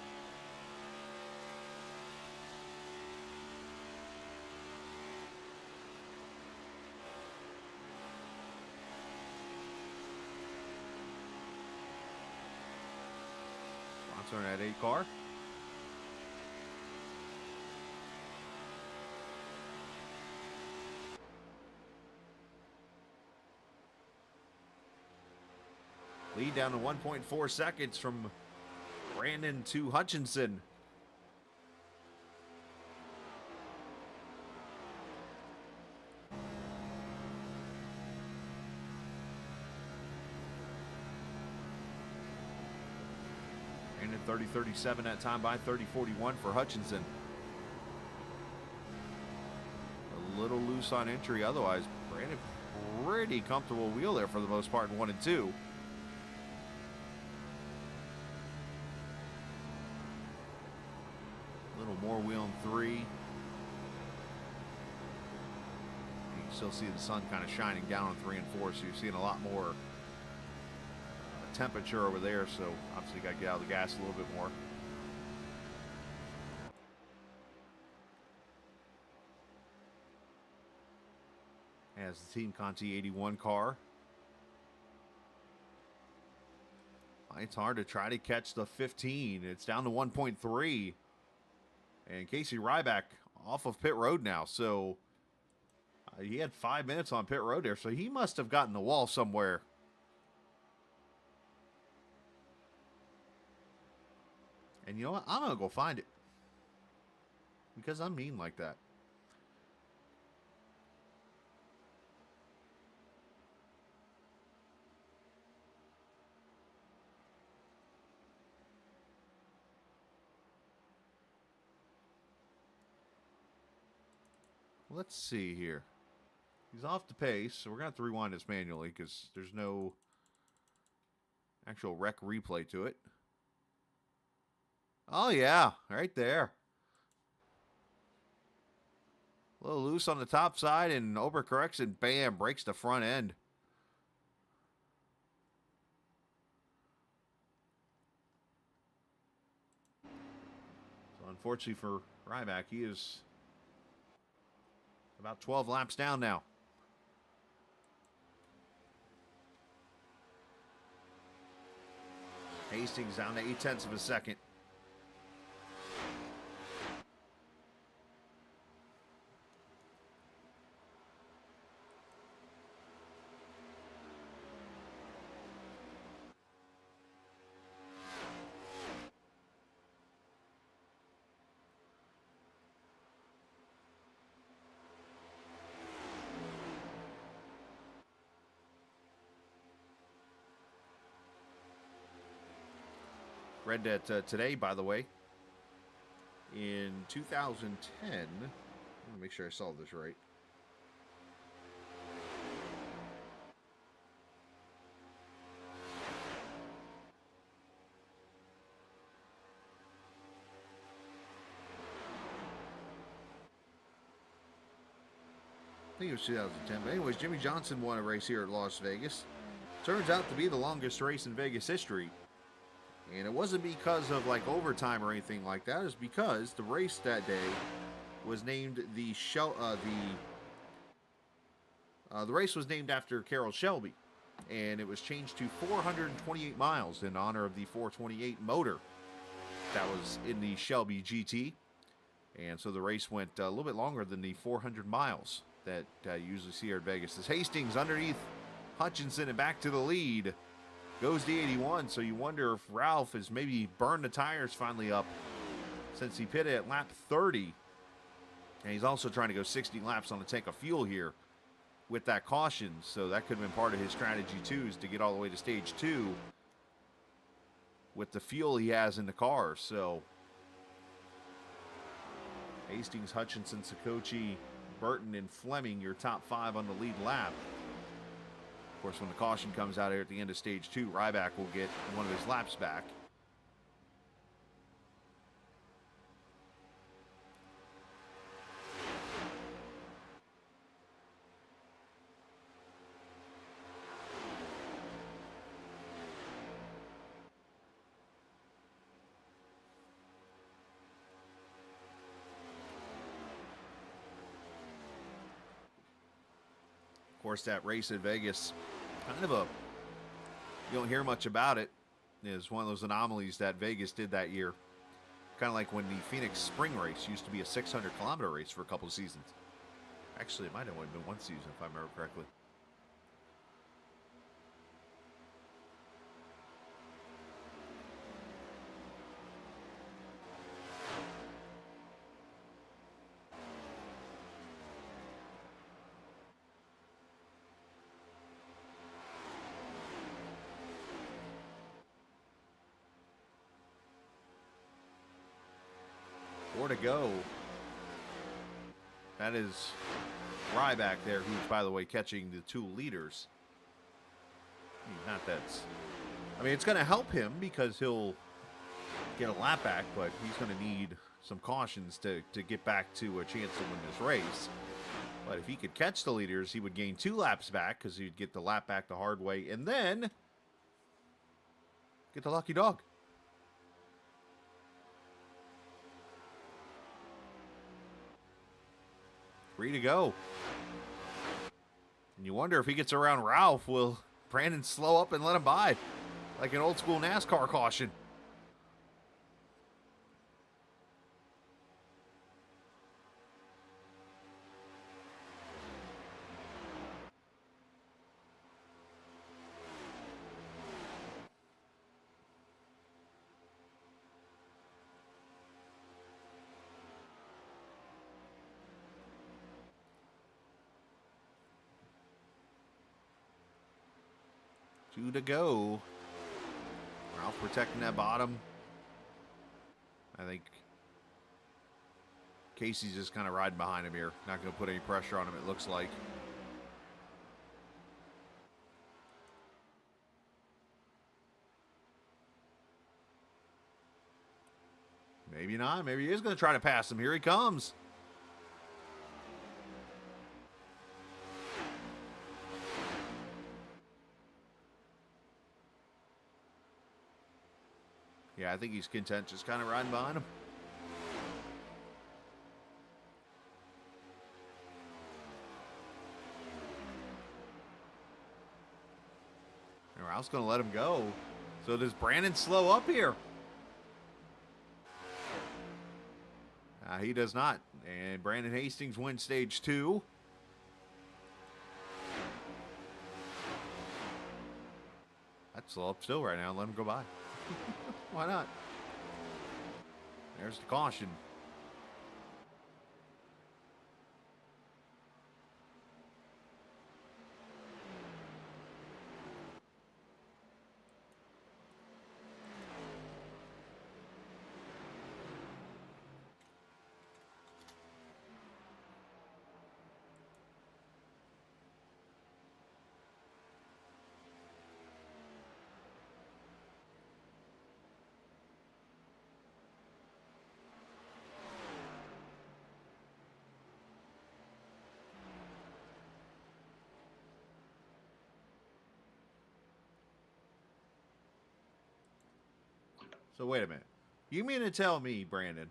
On that 8 car. Lead down to 1.4 seconds from Brandon to Hutchinson. Brandon 30.37 that time by 30.41 for Hutchinson. loose on entry. Otherwise, Brandon, pretty comfortable wheel there for the most part in 1 and 2. A little more wheel in 3. You can still see the sun kind of shining down on 3 and 4, so you're seeing a lot more temperature over there, so obviously got to get out of the gas a little bit more. As the Team Conti 81 car. It's hard to try to catch the 15. It's down to 1.3. And Casey Ryback off of pit road now, so he had 5 minutes on pit road there, so he must have gotten the wall somewhere. And you know what? I'm going to go find it. Because I'm mean like that. Let's see here. He's off the pace, so we're going to have to rewind this manually because there's no actual rec replay to it. Oh, yeah, right there. A little loose on the top side and overcorrects and bam, breaks the front end. So unfortunately for Ryback, he is about 12 laps down now. Hastings down to 0.8 of a second. Read that today, by the way, in 2010, let me make sure I saw this right. I think it was 2010, but anyways, Jimmy Johnson won a race here at Las Vegas. Turns out to be the longest race in Vegas history. And it wasn't because of like overtime or anything like that. It was because the race that day was named the race was named after Carroll Shelby, and it was changed to 428 miles in honor of the 428 motor that was in the Shelby GT. And so the race went a little bit longer than the 400 miles that you usually see here at Vegas. As Hastings underneath Hutchinson and back to the lead. Goes the 81, so you wonder if Ralph has maybe burned the tires finally up since he pitted at lap 30. And he's also trying to go 60 laps on a tank of fuel here with that caution. So that could have been part of his strategy too, is to get all the way to stage 2 with the fuel he has in the car. So Hastings, Hutchinson, Sikochi, Burton, and Fleming, your top 5 on the lead lap. Of course, when the caution comes out here at the end of stage 2, Ryback will get one of his laps back. Of course, that race at Vegas, kind of you don't hear much about it. It's one of those anomalies that Vegas did that year. Kind of like when the Phoenix Spring Race used to be a 600-kilometer race for a couple of seasons. Actually, it might have only been one season, if I remember correctly. Four to go. That is Ryback there, who's, by the way, catching the 2 leaders. Not that's... I mean, it's going to help him because he'll get a lap back, but he's going to need some cautions to get back to a chance to win this race. But if he could catch the leaders, he would gain 2 laps back because he'd get the lap back the hard way and then get the lucky dog. Free to go. And you wonder if he gets around Ralph, will Brandon slow up and let him by? Like an old school NASCAR caution. Two to go. Ralph protecting that bottom. I think Casey's just kind of riding behind him here. Not going to put any pressure on him, it looks like. Maybe not. Maybe he is going to try to pass him. Here he comes. Yeah, I think he's content just kind of riding behind him. And Ralph's going to let him go. So does Brandon slow up here? He does not. And Brandon Hastings wins stage 2. I'd slow up still right now and let him go by. Why not? There's the caution. So wait a minute. You mean to tell me, Brandon,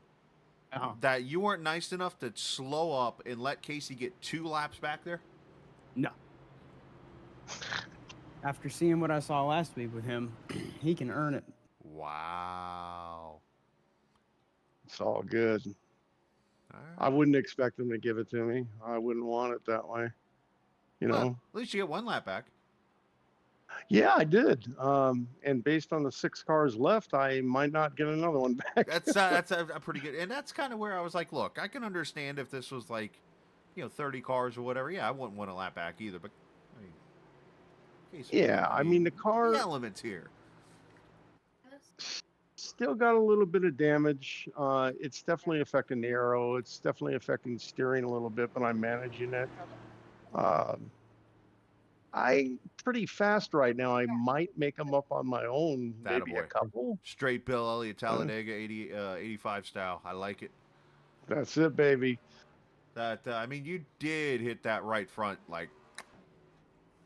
that you weren't nice enough to slow up and let Casey get 2 laps back there? No. After seeing what I saw last week with him, he can earn it. Wow. It's all good. All right. I wouldn't expect him to give it to me. I wouldn't want it that way. You know? Well, at least you get 1 lap back. Yeah, I did. And based on the 6 cars left, I might not get another one back. That's a pretty good, and that's kind of where I was like, look, I can understand if this was like, 30 cars or whatever. Yeah, I wouldn't want a lap back either. But I mean, Casey, Yeah, I mean the car the elements here. still got a little bit of damage. It's definitely affecting the aero. It's definitely affecting steering a little bit, but I'm managing it. I'm pretty fast right now. I might make them up on my own, maybe a Attaboy. couple. Straight Bill Elliott Talladega 85 style. I like it. That's it, baby. That I mean, you did hit that right front like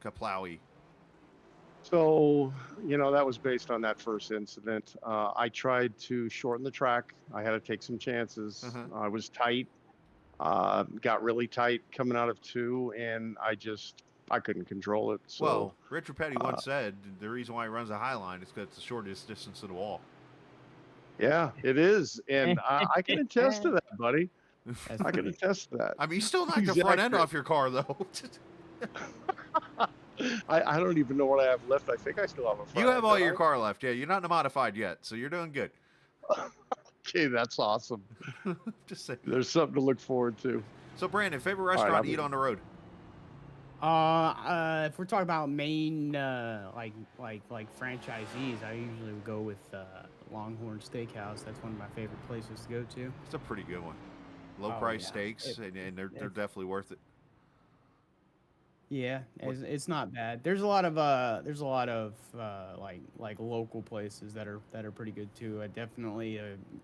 kaplowy. So, that was based on that first incident. I tried to shorten the track. I had to take some chances. I was tight, got really tight coming out of 2, and I couldn't control it. So, Well, Richard Petty once said the reason why he runs a high line is because it's the shortest distance to the wall. yeah, it is. And I can attest to that, buddy. I can attest to that. I mean, you still knocked the front end Exactly. off your car, though. I don't even know what I have left. I think I still have a front You have end, all don't your I? car left. Yeah, you're not in a modified yet, so you're doing good. Okay, that's awesome. Just saying. There's something to look forward to. So, Brandon, favorite right, restaurant I'll to eat be- on the road? If we're talking about main, like franchisees, I usually would go with Longhorn Steakhouse. That's one of my favorite places to go to. It's a pretty good one. Low Oh, price yeah. steaks, and they're definitely worth it. Yeah, What- it's not bad. There's a lot of like local places that are pretty good too. I definitely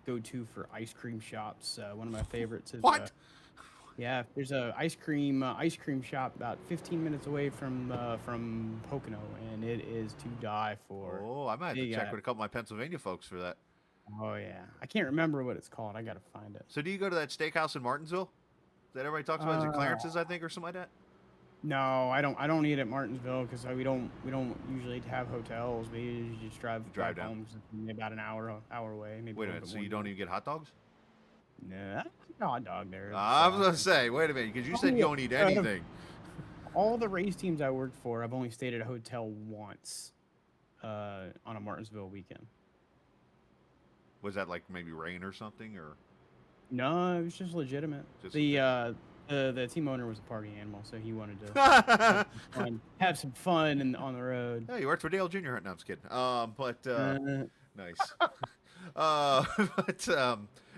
go to for ice cream shops. One of my favorites is What? yeah. There's a ice cream shop about 15 minutes away from Pocono, and it is to die for. Oh, I might have They to check got- with a couple of my Pennsylvania folks for that. Oh yeah, I can't remember what it's called. I gotta find it. So do you go to that steakhouse in Martinsville that everybody talks about? Is it Clarence's, I think, or something like that? No, I don't. I don't eat at Martinsville because we don't usually have hotels. We usually just drive down. home. 'Cause it's only about an hour away. Maybe Wait a little minute, bit so more you than don't that. even get hot dogs? Nah, no hot dog there. I was going to say, wait a minute, because you said you don't eat anything. All the race teams I worked for, I've only stayed at a hotel once on a Martinsville weekend. Was that like maybe rain or something? Or No, it was just legitimate. Just The team owner was a party animal, so he wanted to have some fun on the road. Yeah, you worked for Dale Jr. No, I'm just kidding. Nice.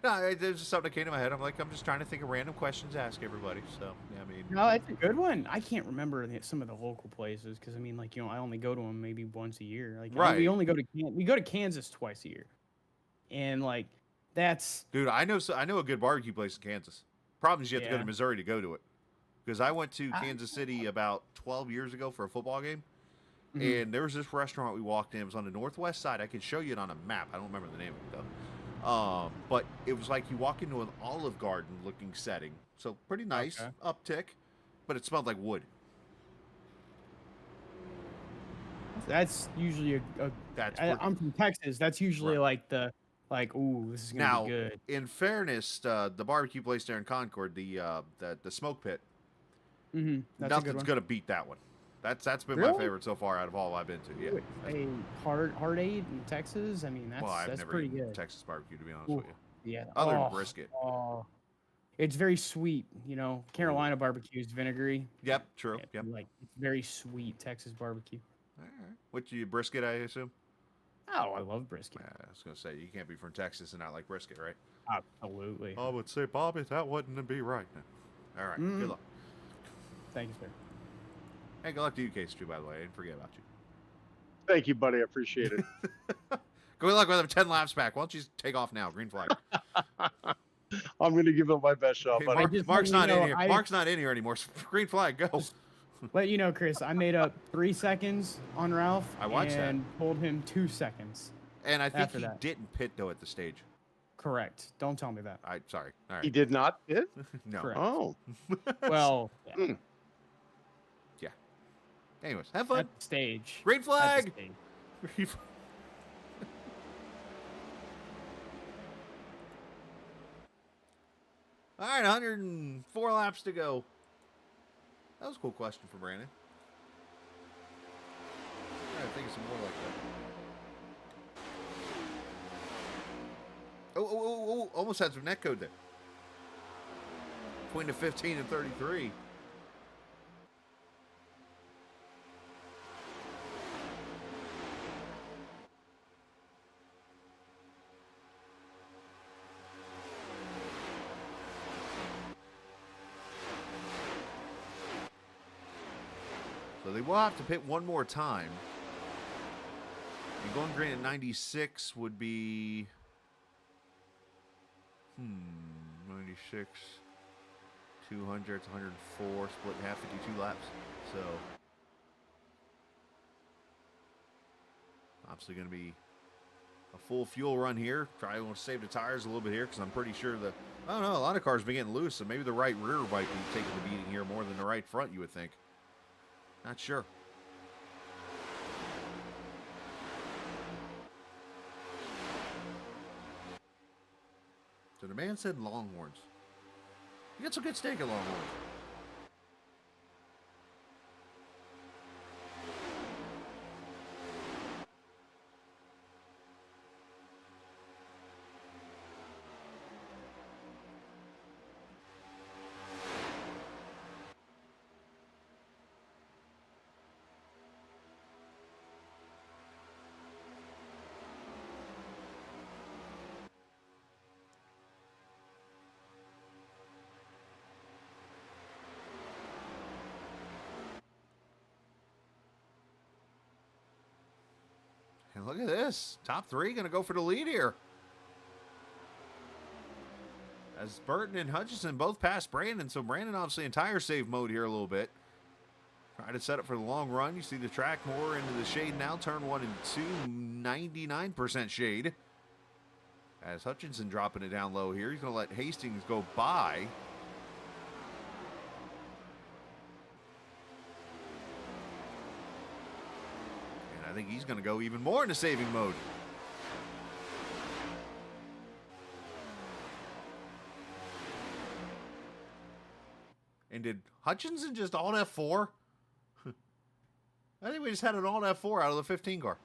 No, there's just something that came to my head. I'm just trying to think of random questions to ask everybody. So, yeah, I mean, No, it's a good one. I can't remember some of the local places because I mean, like I only go to them maybe once a year. Like Right. we only go to Kansas twice a year, and like that's dude, I know a good barbecue place in Kansas. Problem is you have to go Yeah. to Missouri to go to it. Because I went to Kansas City about 12 years ago for a football game. Mhm. And there was this restaurant we walked in. It was on the northwest side. I can show you it on a map. I don't remember the name of it, though. But it was like you walk into an Olive Garden looking setting. So pretty nice, Okay. uptick. But it smelled like wood. that's usually I'm from Texas. That's usually ooh, this is gonna Now, be good. in fairness, the barbecue place there in Concord, the smoke pit, That's a good nothing's one. gonna beat that one. That's been my Really? favorite so far out of all I've been to. Yeah. A hard eight in Texas. I mean, Well, I've that's never pretty eaten good. Texas barbecue, to be honest Ooh, with you. Yeah. Other than brisket. Oh, it's very sweet. Carolina barbecue is vinegary. Yep, true. Yeah, Yep. Like it's very sweet Texas barbecue. All right. What you brisket? I assume. Oh, I love brisket. I was gonna say you can't be from Texas and not like brisket, right? Absolutely. I would say, Bobby, that wouldn't be right. All right. Good luck. Thank you, sir. Hey, good luck to you, Case, too. By the way, I didn't forget about you. Thank you, buddy. I appreciate it. Good luck with them 10 laps back. Why don't you just take off now? Green flag. I'm going to give it my best shot, Hey, buddy. Mark's not in here. I- Mark's not in here anymore. Green flag, go. Let you know, Chris, I made up 3 seconds on Ralph I watched that. and pulled him 2 seconds. And I think After he that. didn't pit though at the stage. Correct. Don't tell me that. Sorry. All right. He did not hit? No. Correct. Oh. Well, yeah, Yeah. Anyways, have fun. at the stage. Green At the flag. stage. Green flag. All right, 104 laps to go. That was a cool question for Brandon. I think of some more like that. Oh, almost had some net code there. Between the 15 and 33. So they will have to pit one more time. And going green at 96 would be 96, 200, 104, split in half, 52 laps. So obviously going to be a full fuel run here. Probably want to save the tires a little bit here because I'm pretty sure I don't know, a lot of cars been getting loose, so maybe the right rear might be taking the beating here more than the right front, you would think. Not sure. So the man said Longhorns. You get some good steak at Longhorns. Look at this. Top three going to go for the lead here. As Burton and Hutchinson both passed Brandon. So Brandon obviously in tire save mode here a little bit. Try to set up for the long run. You see the track more into the shade now. Turn 1 and 2, 99% shade. As Hutchinson dropping it down low here. He's going to let Hastings go by. And I think he's going to go even more into saving mode. And did Hutchinson just alt F4? I think we just had an alt F4 out of the 15 car.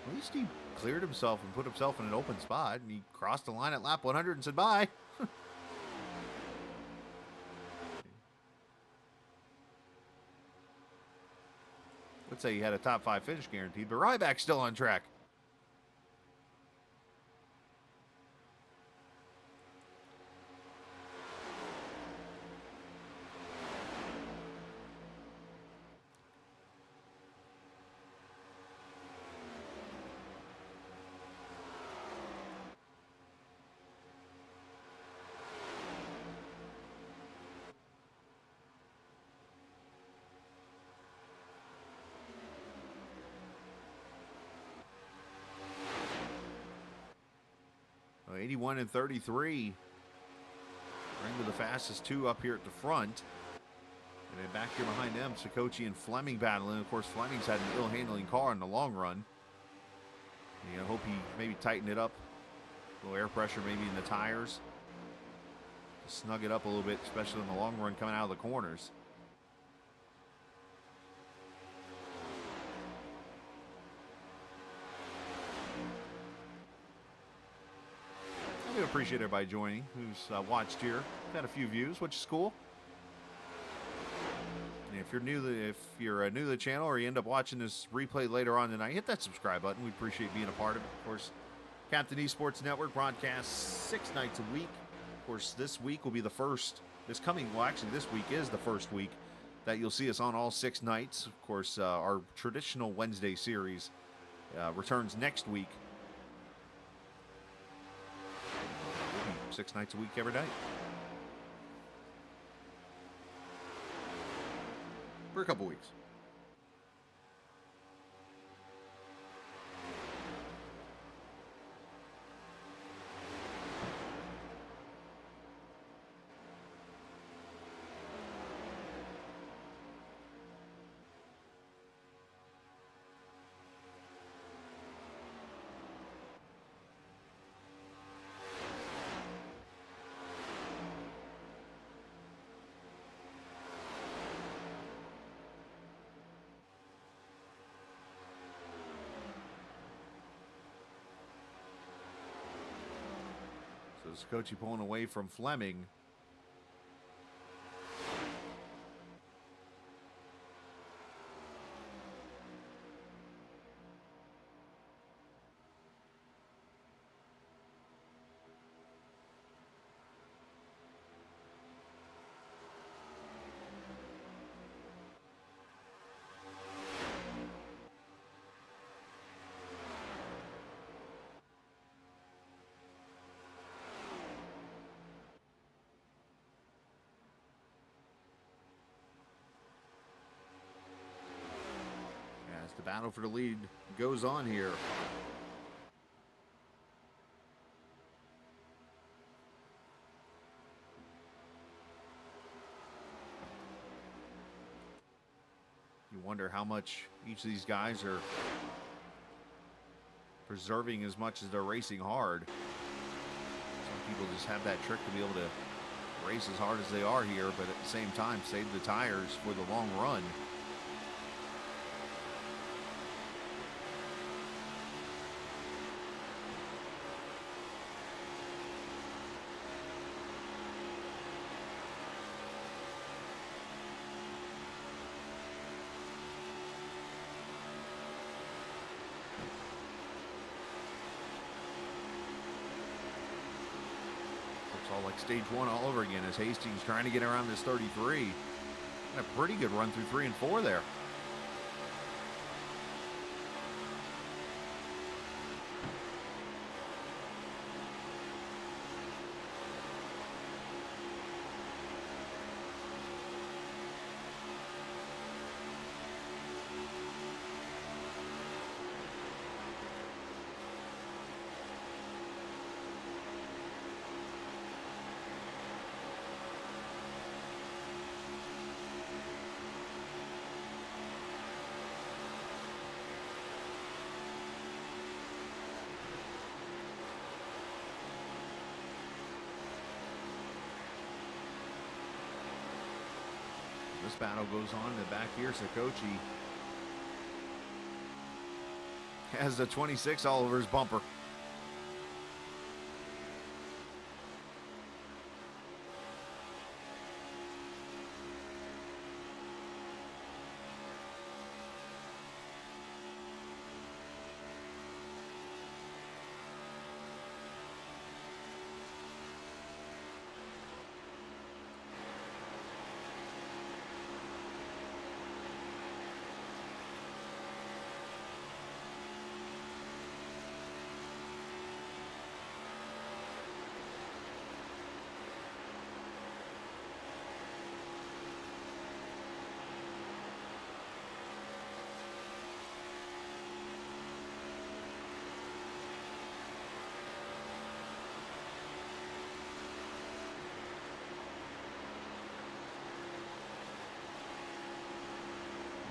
At least he cleared himself and put himself in an open spot. And he crossed the line at lap 100 and said bye. Let's say he had a top 5 finish guaranteed, but Ryback's still on track. Well, 81 and 33. Bring to the fastest two up here at the front. And then back here behind them, Sikochi and Fleming battling. Of course, Fleming's had an ill-handling car in the long run. And I hope he maybe tightened it up. A little air pressure maybe in the tires. Snug it up a little bit, especially in the long run coming out of the corners. I do appreciate everybody joining who's watched here. We've had a few views, which is cool. And if you're new to the channel or you end up watching this replay later on tonight, hit that subscribe button. We appreciate being a part of it. Of course, Captain Esports Network broadcasts 6 nights a week. Of course, this week will be the first. This week is the first week that you'll see us on all 6 nights. Of course, our traditional Wednesday series returns next week. 6 nights a week every day. For a couple weeks. So Sikochi pulling away from Fleming. The battle for the lead goes on here. You wonder how much each of these guys are preserving as much as they're racing hard. Some people just have that trick to be able to race as hard as they are here, but at the same time save the tires for the long run. Like stage 1 all over again as Hastings trying to get around this 33. And a pretty good run through 3 and 4 there. This battle goes on in the back here. Sakochi has the 26 all over his bumper.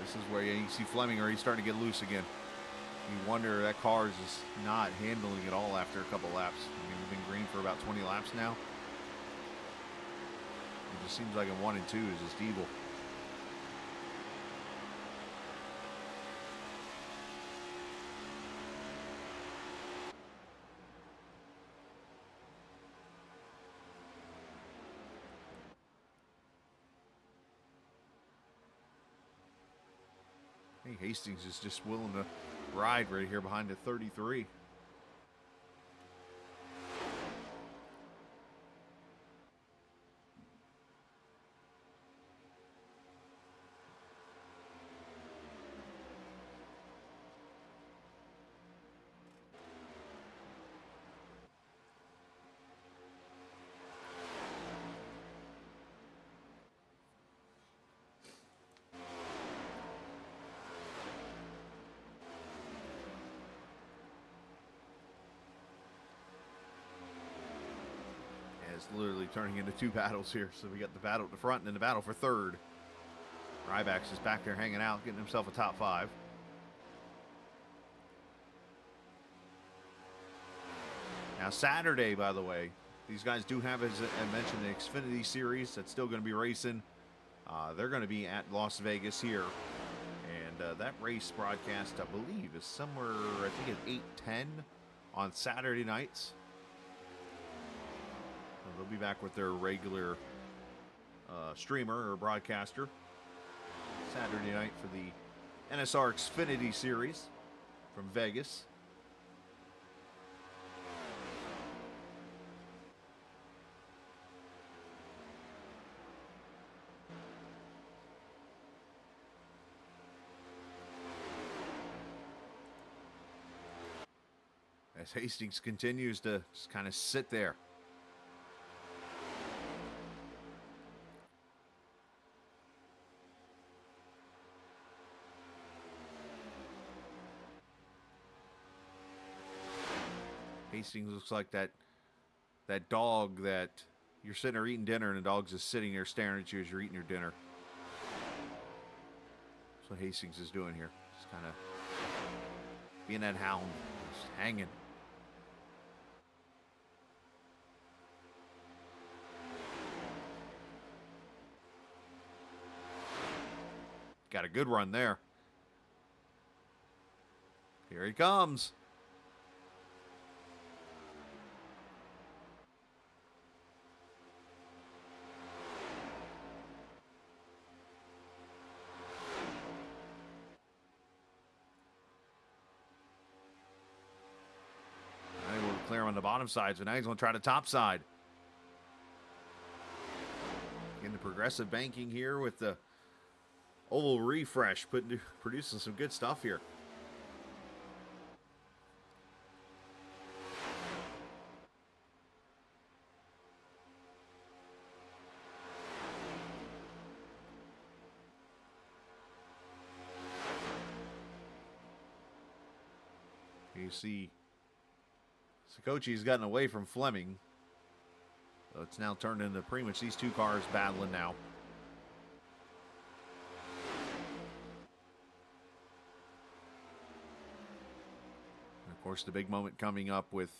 This is where you see Fleming already starting to get loose again. You wonder, that car is just not handling it all after a couple laps. I mean, we've been green for about 20 laps now. It just seems like in 1 and 2 is just evil. I think Hastings is just willing to ride right here behind the 33. It's literally turning into 2 battles here. So we got the battle at the front and then the battle for 3rd. Ryback's is back there hanging out, getting himself a top 5. Now Saturday, by the way, these guys do have, as I mentioned, the Xfinity Series that's still going to be racing. They're going to be at Las Vegas here. And that race broadcast, I believe, is somewhere, I think at 8:10 on Saturday nights. They'll be back with their regular streamer or broadcaster Saturday night for the NSR Xfinity Series from Vegas. As Hastings continues to just kind of sit there. Hastings looks like that dog that you're sitting there eating dinner and the dog's just sitting there staring at you as you're eating your dinner. That's what Hastings is doing here. Just kind of being that hound, just hanging. Got a good run there. Here he comes. Clear on the bottom side, so now he's going to try the top side. Getting the progressive banking here with the oval refresh, producing some good stuff here. You see, Sikochi's gotten away from Fleming. So it's now turned into pretty much these two cars battling now. And of course, the big moment coming up with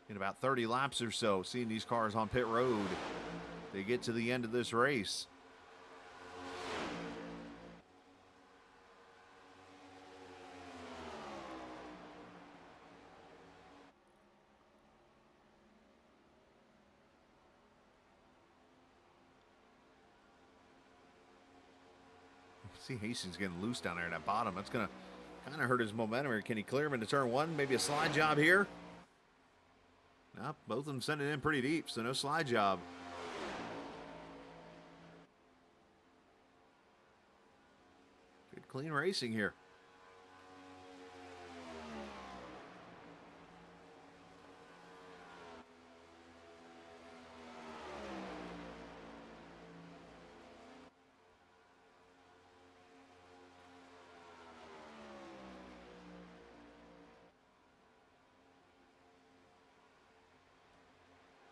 in about 30 laps or so, seeing these cars on pit road. They get to the end of this race. See Hastings getting loose down there at that bottom. That's going to kind of hurt his momentum here. Can he clear him into turn one? Maybe a slide job here? Nope, both of them send it in pretty deep, so no slide job. Good clean racing here.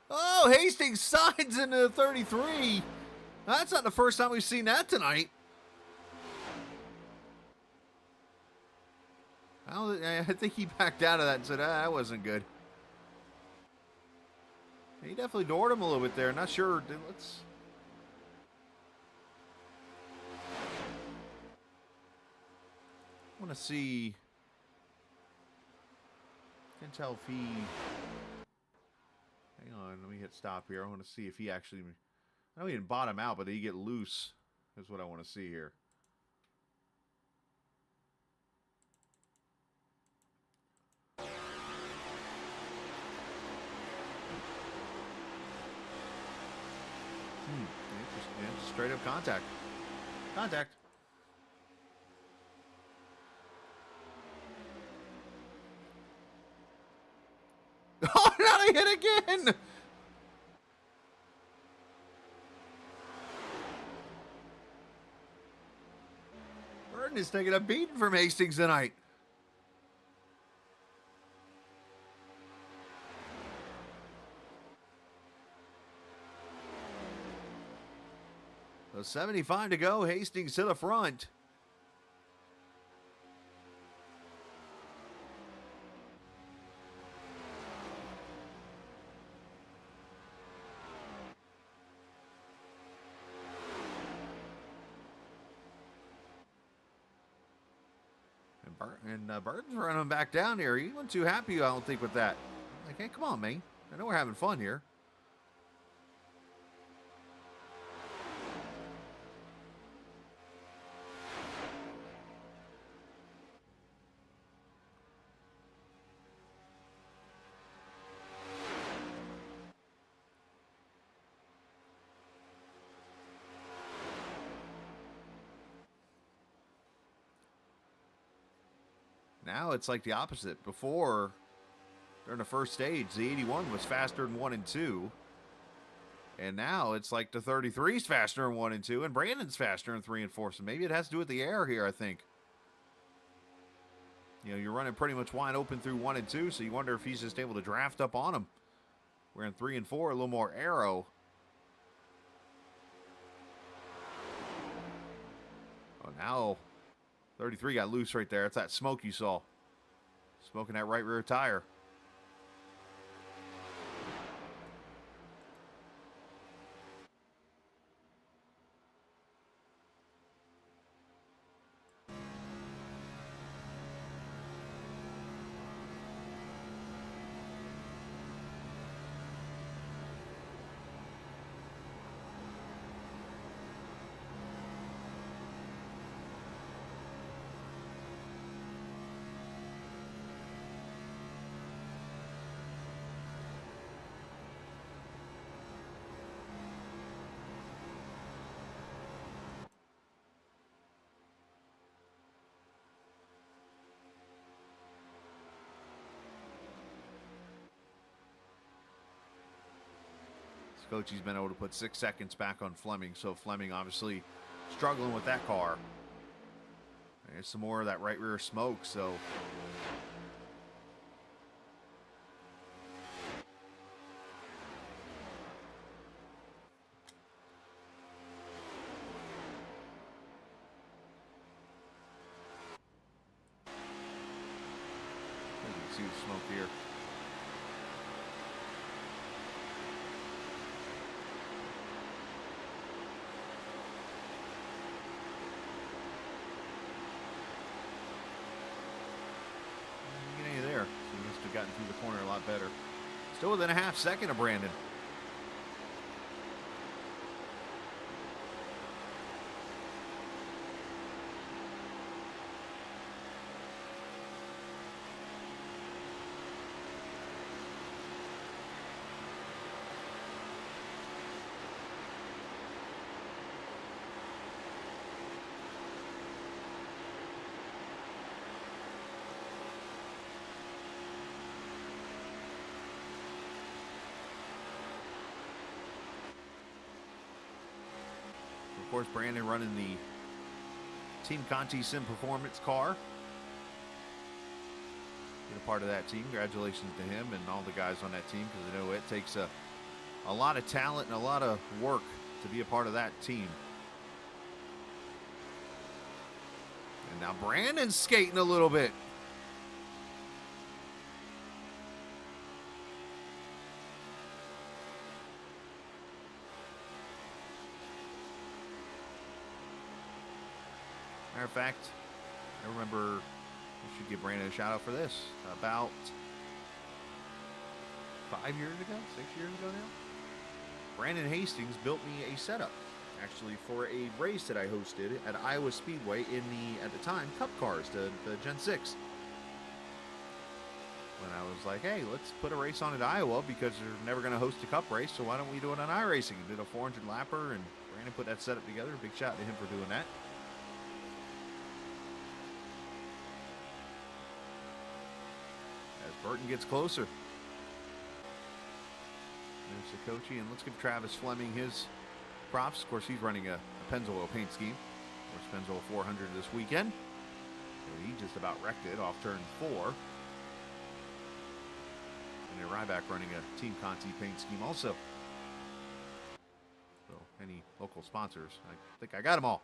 Oh, Hastings sides into the 33. That's not the first time we've seen that tonight. I think he backed out of that and said, that wasn't good. He definitely doored him a little bit there. Not sure. Let's... I want to see... Can't tell if he... Hang on, let me hit stop here. I want to see if he actually... I know he didn't bottom out, but did he get loose? Is what I want to see here. Just straight up contact. Contact. Oh, now they hit again! Burton is taking a beating from Hastings tonight. So 75 to go, Hastings to the front. And Burton's running back down here. He wasn't too happy, I don't think, with that. Like, hey, come on, man. I know we're having fun here. Now it's like the opposite. Before, during the first stage, the 81 was faster than 1 and 2. And now it's like the 33's faster than 1 and 2, and Brandon's faster than 3 and 4. So maybe it has to do with the air here, I think. You know, you're running pretty much wide open through 1 and 2, so you wonder if he's just able to draft up on him. We're in 3 and 4, a little more aero. Oh, now 33 got loose right there. It's that smoke you saw. Smoking that right rear tire. Coachy's been able to put 6 seconds back on Fleming, so Fleming obviously struggling with that car. There's some more of that right rear smoke, so you can see the smoke here. There. So he must have gotten through the corner a lot better. Still within a half second of Brandon. Of course, Brandon running the Team Conti Sim Performance car. Being a part of that team. Congratulations to him and all the guys on that team, because I know it takes a lot of talent and a lot of work to be a part of that team. And now Brandon's skating a little bit. Matter of fact, I remember, I should give Brandon a shout out for this. About 5 years ago, 6 years ago now, Brandon Hastings built me a setup, actually, for a race that I hosted at Iowa Speedway in the, at the time, Cup cars, the Gen 6. When I was like, hey, let's put a race on at Iowa because they're never going to host a Cup race, so why don't we do it on iRacing? And did a 400 lapper, and Brandon put that setup together. Big shout out to him for doing that. Burton gets closer. There's Sikochi, and let's give Travis Fleming his props. Of course, he's running a Pennzoil paint scheme. Of course, Pennzoil 400 this weekend. And he just about wrecked it off turn 4. And then Ryback running a Team Conti paint scheme also. So, any local sponsors, I think I got them all.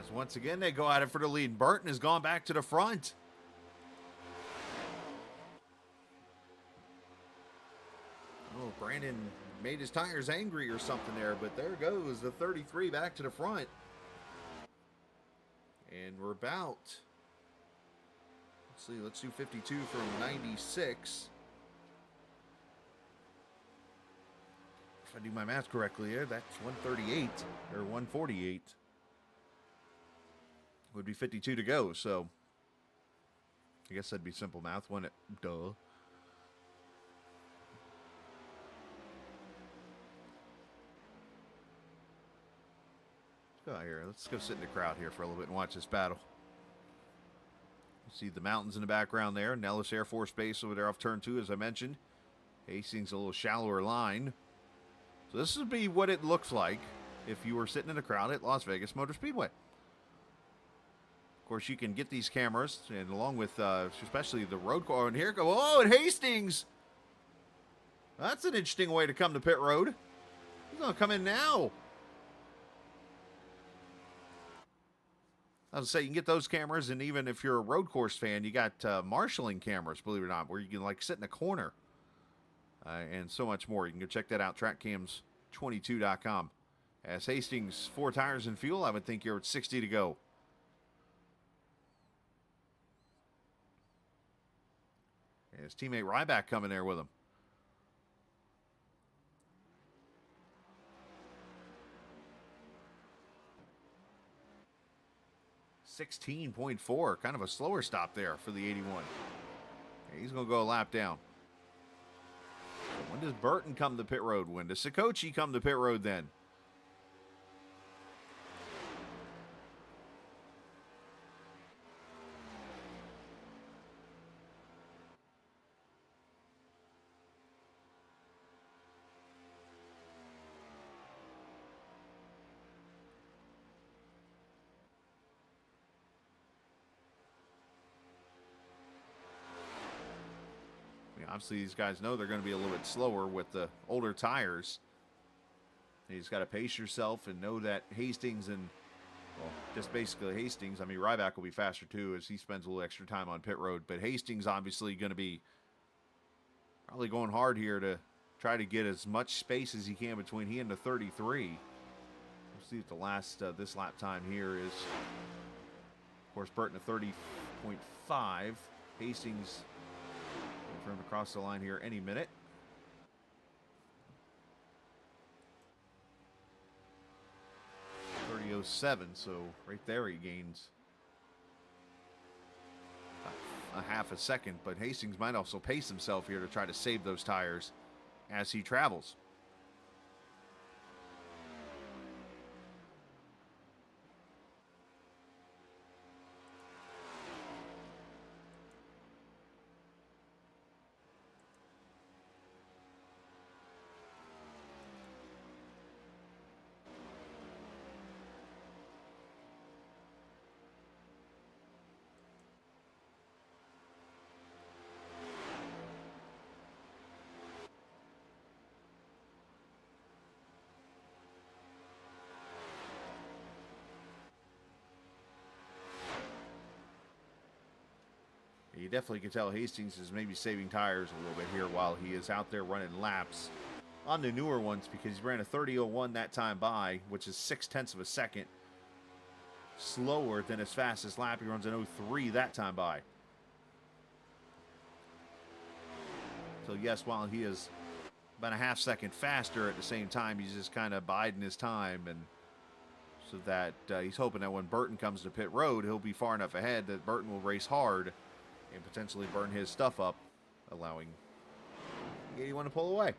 As once again they go at it for the lead. Burton has gone back to the front. Oh, Brandon made his tires angry or something there, but there goes the 33 back to the front. And we're about, let's see, let's do 52 from 96. If I do my math correctly here, that's 138 or 148. Would be 52 to go, so I guess that'd be simple math, wouldn't it? Duh. Let's go out here. Let's go sit in the crowd here for a little bit and watch this battle. You see the mountains in the background there. Nellis Air Force Base over there off turn 2, as I mentioned. Hastings a little shallower line. So this would be what it looks like if you were sitting in the crowd at Las Vegas Motor Speedway. Of course, you can get these cameras, and along with especially the road car. And here go, oh, and Hastings. That's an interesting way to come to pit road. He's going to come in now. I was say you can get those cameras, and even if you're a road course fan, you got marshalling cameras, believe it or not, where you can like sit in a corner and so much more. You can go check that out, trackcams22.com. As Hastings, 4 tires and fuel, I would think you're at 60 to go. And his teammate Ryback coming there with him. 16.4, kind of a slower stop there for the 81. He's going to go a lap down. When does Burton come to pit road? When does Sikochi come to pit road then? Obviously, these guys know they're going to be a little bit slower with the older tires. You just got to pace yourself and know that Hastings and, well, just basically Hastings. I mean, Ryback will be faster too as he spends a little extra time on pit road. But Hastings obviously going to be probably going hard here to try to get as much space as he can between he and the 33. We'll see what the last this lap time here is. Of course, Burton at 30.5. Hastings for him to cross the line here any minute. .30.07, so right there he gains a half a second, but Hastings might also pace himself here to try to save those tires as he travels. You definitely can tell Hastings is maybe saving tires a little bit here while he is out there running laps on the newer ones, because he ran a 30.01 that time by, which is 0.6 of a second slower than his fastest lap. He runs an 03 that time by. So yes, while he is about a half second faster, at the same time he's just kind of biding his time, and so that he's hoping that when Burton comes to pit road, he'll be far enough ahead that Burton will race hard and potentially burn his stuff up, allowing the 81 to pull away.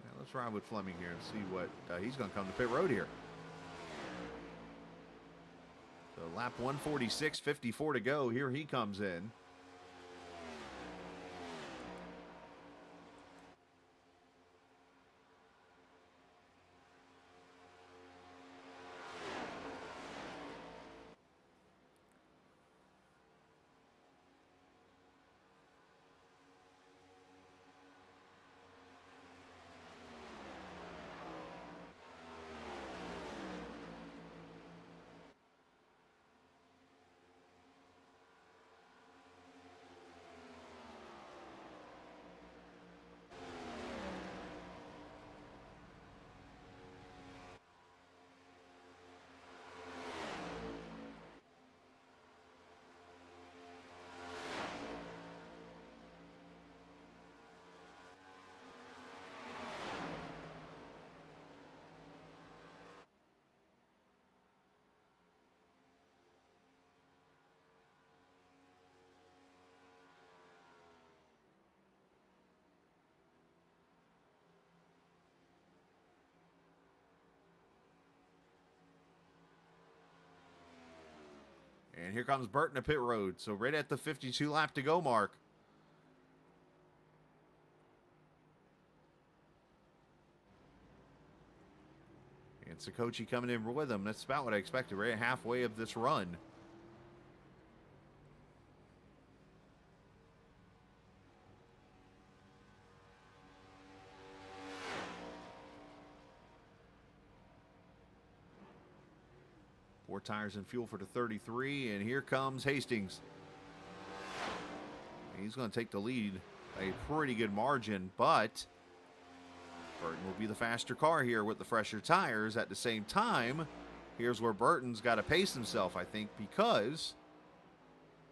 Now let's ride with Fleming here and see what he's going to come to pit road here. So lap 146.54 to go. Here he comes in. And here comes Burton to pit road. So right at the 52 lap to go mark. And Sakochi coming in with him. That's about what I expected, right halfway of this run. Four tires and fuel for the 33, and here comes Hastings. He's going to take the lead a pretty good margin, but Burton will be the faster car here with the fresher tires. At the same time, here's where Burton's got to pace himself, I think, because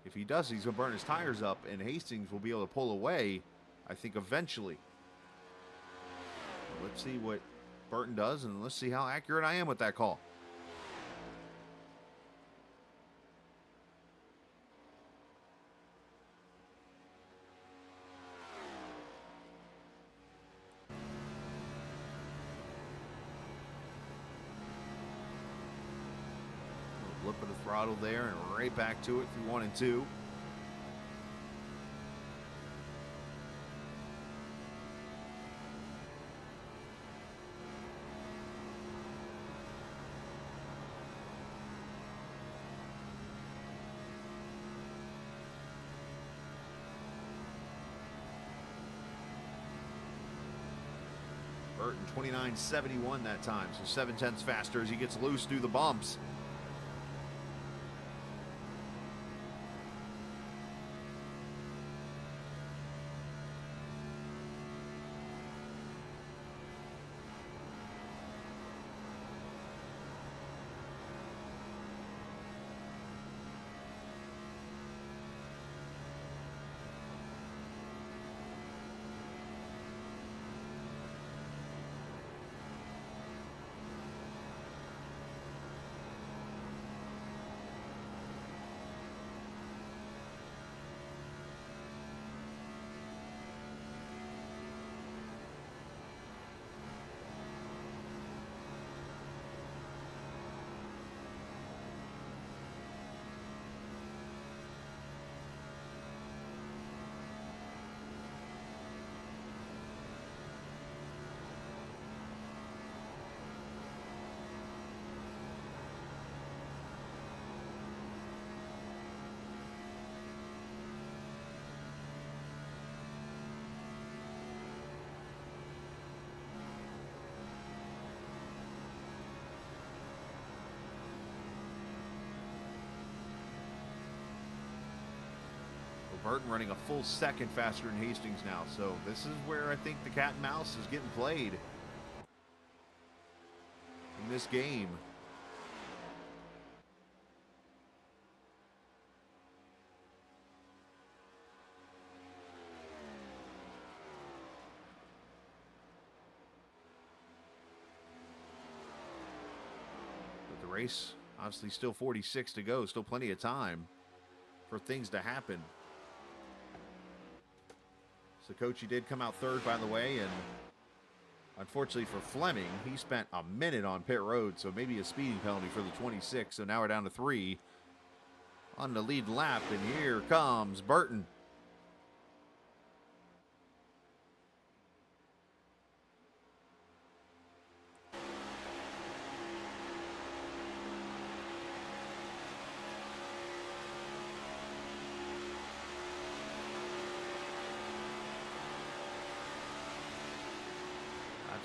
if he does, he's going to burn his tires up, and Hastings will be able to pull away, I think, eventually. Let's see what Burton does, and let's see how accurate I am with that call. Blip of the throttle there and right back to it through 1 and 2. Burton 29.71 that time, so 0.7 faster as he gets loose through the bumps. Burton running a full second faster than Hastings now. So this is where I think the cat and mouse is getting played in this game. But the race, obviously still 46 to go, still plenty of time for things to happen. Sakochi did come out third, by the way, and unfortunately for Fleming, he spent a minute on pit road, so maybe a speeding penalty for the 26. So now we're down to 3 on the lead lap, and here comes Burton.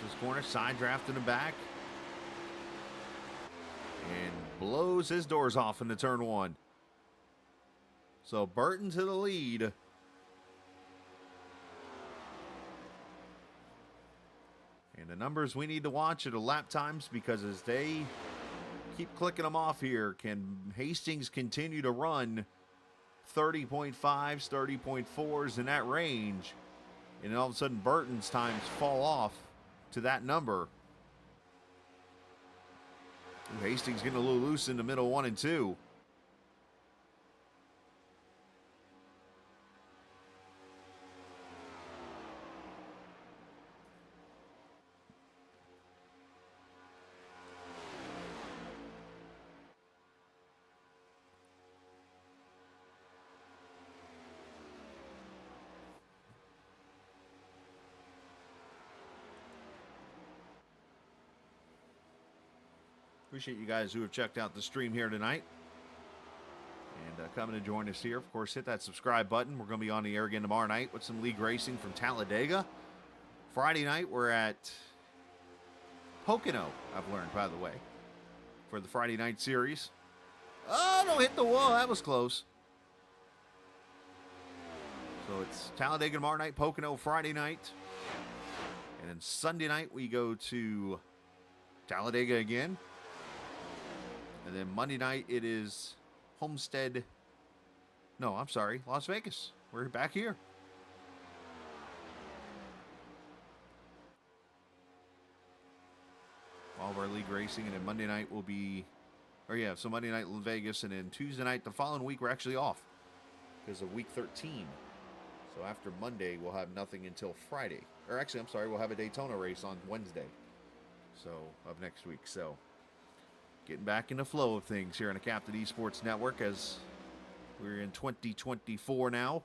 His corner, side draft in the back, and blows his doors off into turn 1. So Burton to the lead. And the numbers we need to watch are the lap times, because as they keep clicking them off here, can Hastings continue to run 30.5s, 30.4s in that range, and then all of a sudden Burton's times fall off to that number. Hastings getting a little loose in the middle 1 and 2. Appreciate you guys who have checked out the stream here tonight. And coming to join us here. Of course, hit that subscribe button. We're going to be on the air again tomorrow night with some league racing from Talladega. Friday night, we're at Pocono, I've learned, by the way, for the Friday night series. Oh, don't hit the wall. That was close. So it's Talladega tomorrow night, Pocono Friday night. And then Sunday night, we go to Talladega again. And then Monday night, it is Homestead. No, I'm sorry, Las Vegas. We're back here. All of our league racing. And then Monday night will be, so Monday night in Vegas. And then Tuesday night, the following week, we're actually off because of week 13. So after Monday, we'll have nothing until Friday. Or actually, I'm sorry, we'll have a Daytona race on Wednesday. So, of next week. So, getting back in the flow of things here on the Captain Esports Network as we're in 2024 now.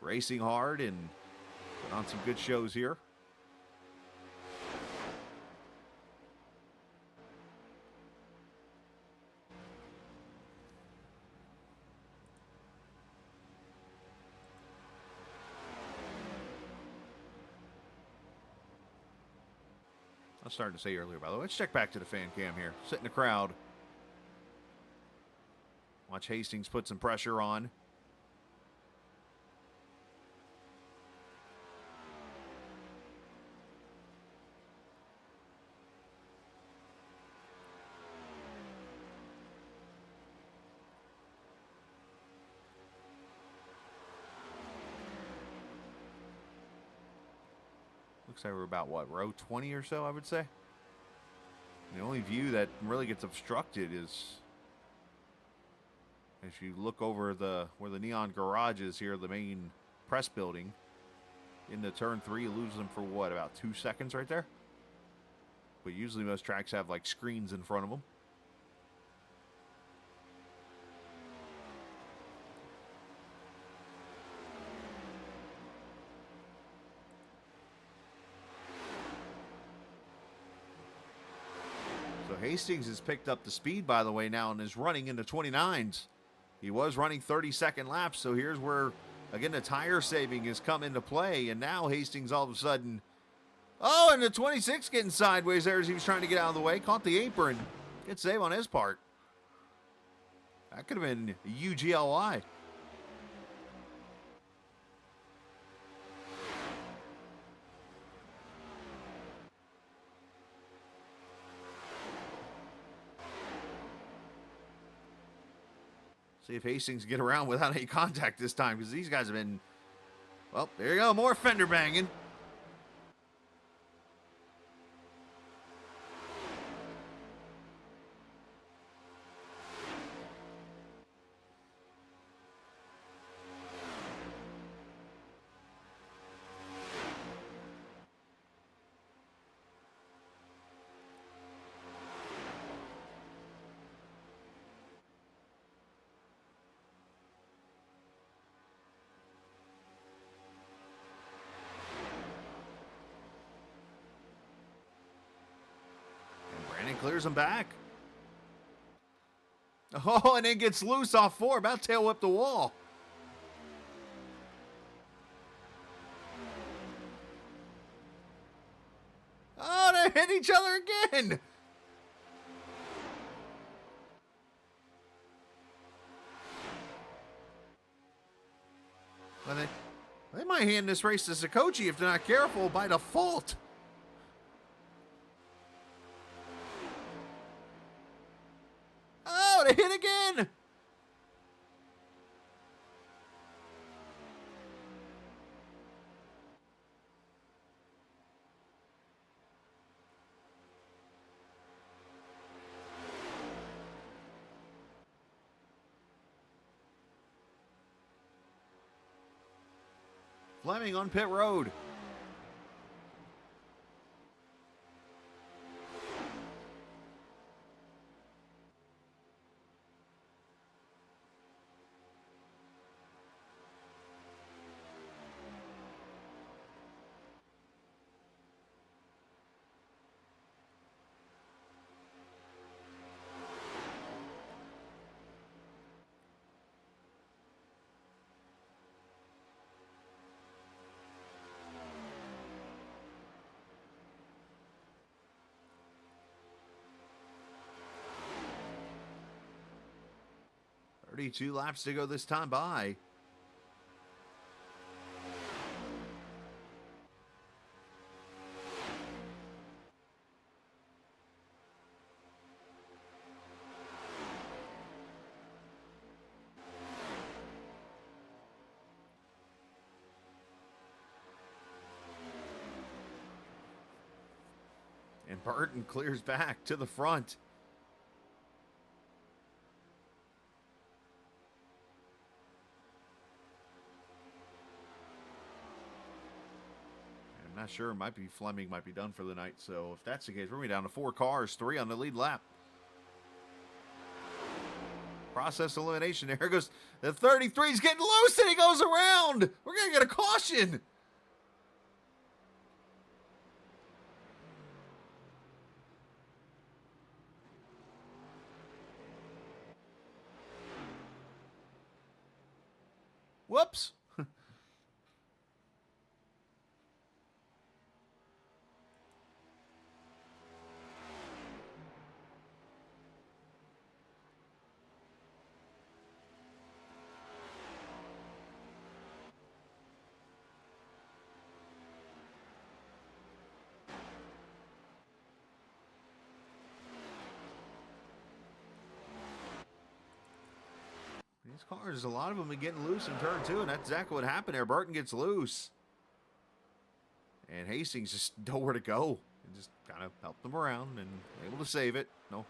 Racing hard and putting on some good shows here. I was starting to say earlier, by the way. Let's check back to the fan cam here. Sit in the crowd. Watch Hastings put some pressure on. Looks like we're about, what, row 20 or so, I would say. The only view that really gets obstructed is as you look over where the neon garage is here, the main press building. Into turn 3, you lose them for, what, about 2 seconds right there? But usually most tracks have, like, screens in front of them. Hastings has picked up the speed, by the way, now and is running into 29s. He was running 32nd laps, so here's where, again, the tire saving has come into play, and now Hastings all of a sudden, oh, and the 26 getting sideways there as he was trying to get out of the way, caught the apron. Good save on his part. That could have been UGLY. See if Hastings get around without any contact this time, because these guys have been, well, there you go, more fender banging. Clears him back. Oh, and then gets loose off 4. About tail whip the wall. Oh, they hit each other again. Well, they might hand this race to Sikochi if they're not careful by default. They hit again. Fleming on pit road. 32 laps to go this time by. And Burton clears back to the front. I'm not sure. It might be Fleming might be done for the night. So if that's the case, we're going to be down to 4 cars, 3 on the lead lap. Process elimination. There goes the 33. He's getting loose and he goes around. We're going to get a caution. Whoops. These cars, a lot of them are getting loose in turn 2, and that's exactly what happened there. Burton gets loose. And Hastings just nowhere to go. And just kind of helped them around and able to save it. No,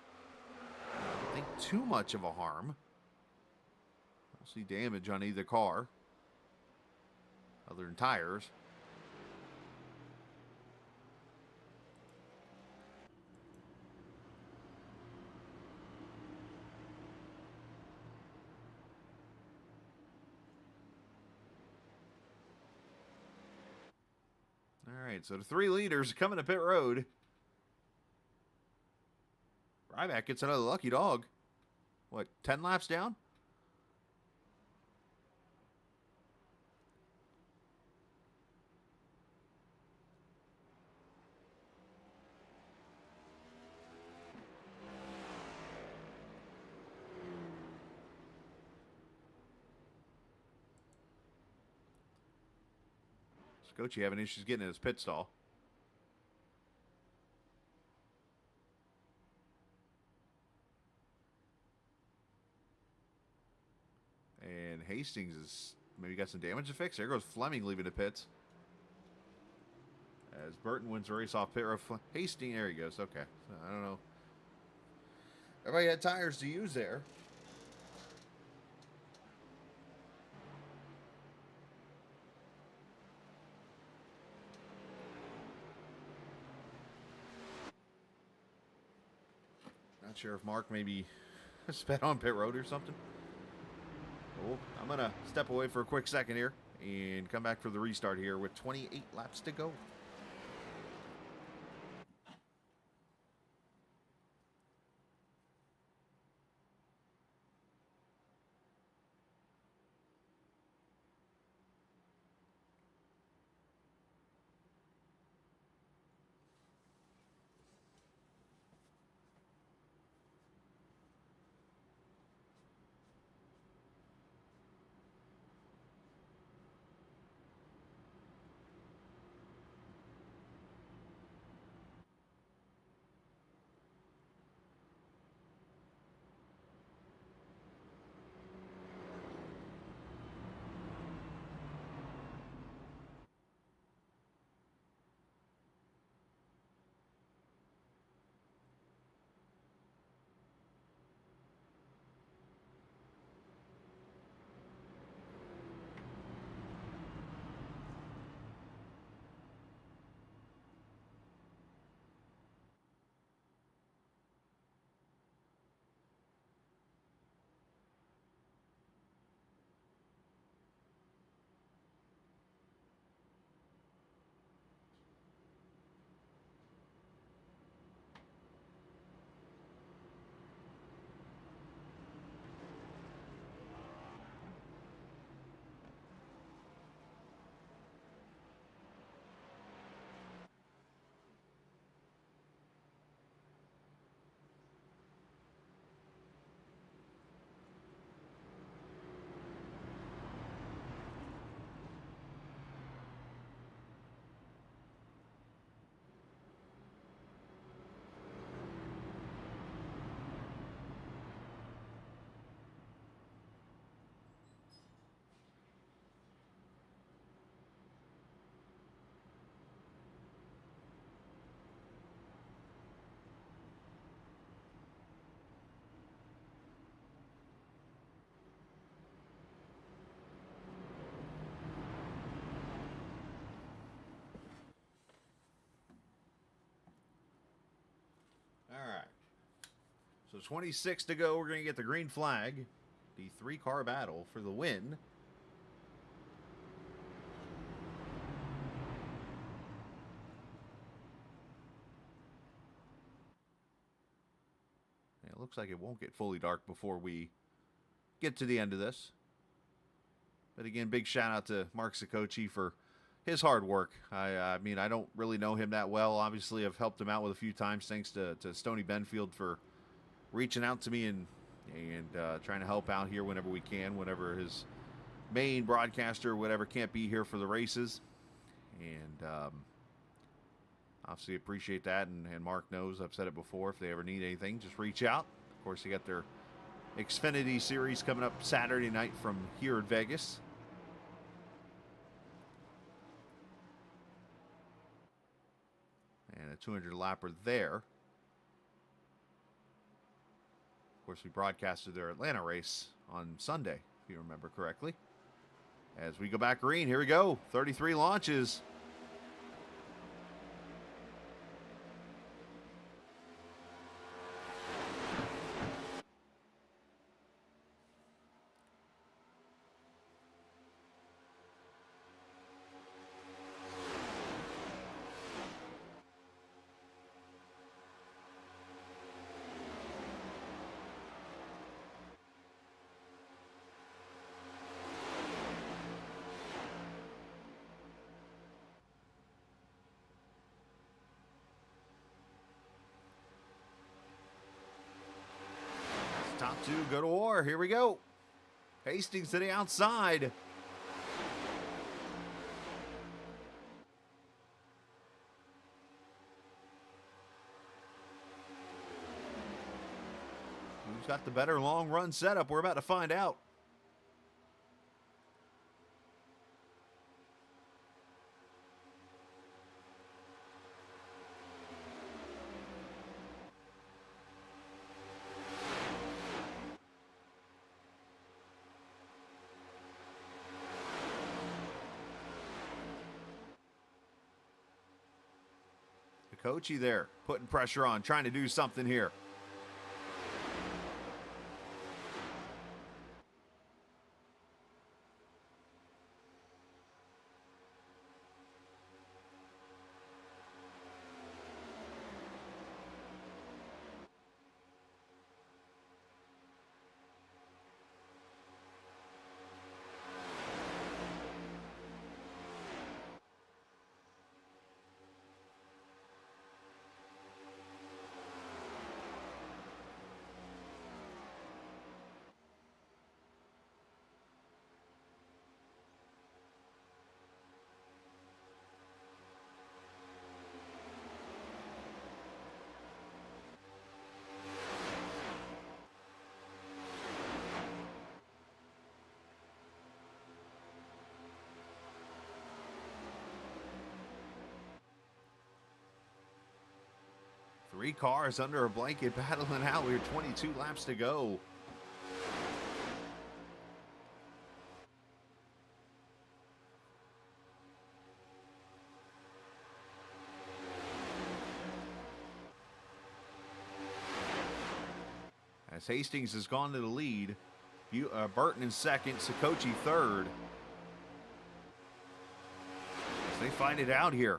I don't think too much of a harm. I'll see damage on either car, other than tires. All right, so the 3 leaders coming to pit road. Ryback gets another lucky dog. What, 10 laps down? Scotty having issues getting in his pit stall. And Hastings is maybe got some damage to fix. There goes Fleming leaving the pits. As Burton wins the race off pit road. Hastings, there he goes. Okay. So, I don't know. Everybody had tires to use there. Not sure if Mark maybe sped on pit road or something. Cool. I'm going to step away for a quick second here and come back for the restart here with 28 laps to go. So 26 to go. We're going to get the green flag. The 3-car battle for the win. It looks like it won't get fully dark before we get to the end of this. But again, big shout out to Mark Sikochi for his hard work. I mean, I don't really know him that well. Obviously, I've helped him out with a few times, thanks to Stoney Benfield for reaching out to me and trying to help out here whenever we can, whenever his main broadcaster, whatever, can't be here for the races. And obviously appreciate that. And Mark knows, I've said it before, if they ever need anything, just reach out. Of course, they got their Xfinity Series coming up Saturday night from here at Vegas. And a 200 lapper there. Of course, we broadcasted their Atlanta race on Sunday, if you remember correctly. As we go back green, here we go. 33 launches. Top two go to war. Here we go. Hastings to the outside. Who's got the better long run setup? We're about to find out. Coachy there, putting pressure on, trying to do something here. Three cars under a blanket battling out. We're 22 laps to go. As Hastings has gone to the lead. Burton in second, Sikochi third. As they fight it out here.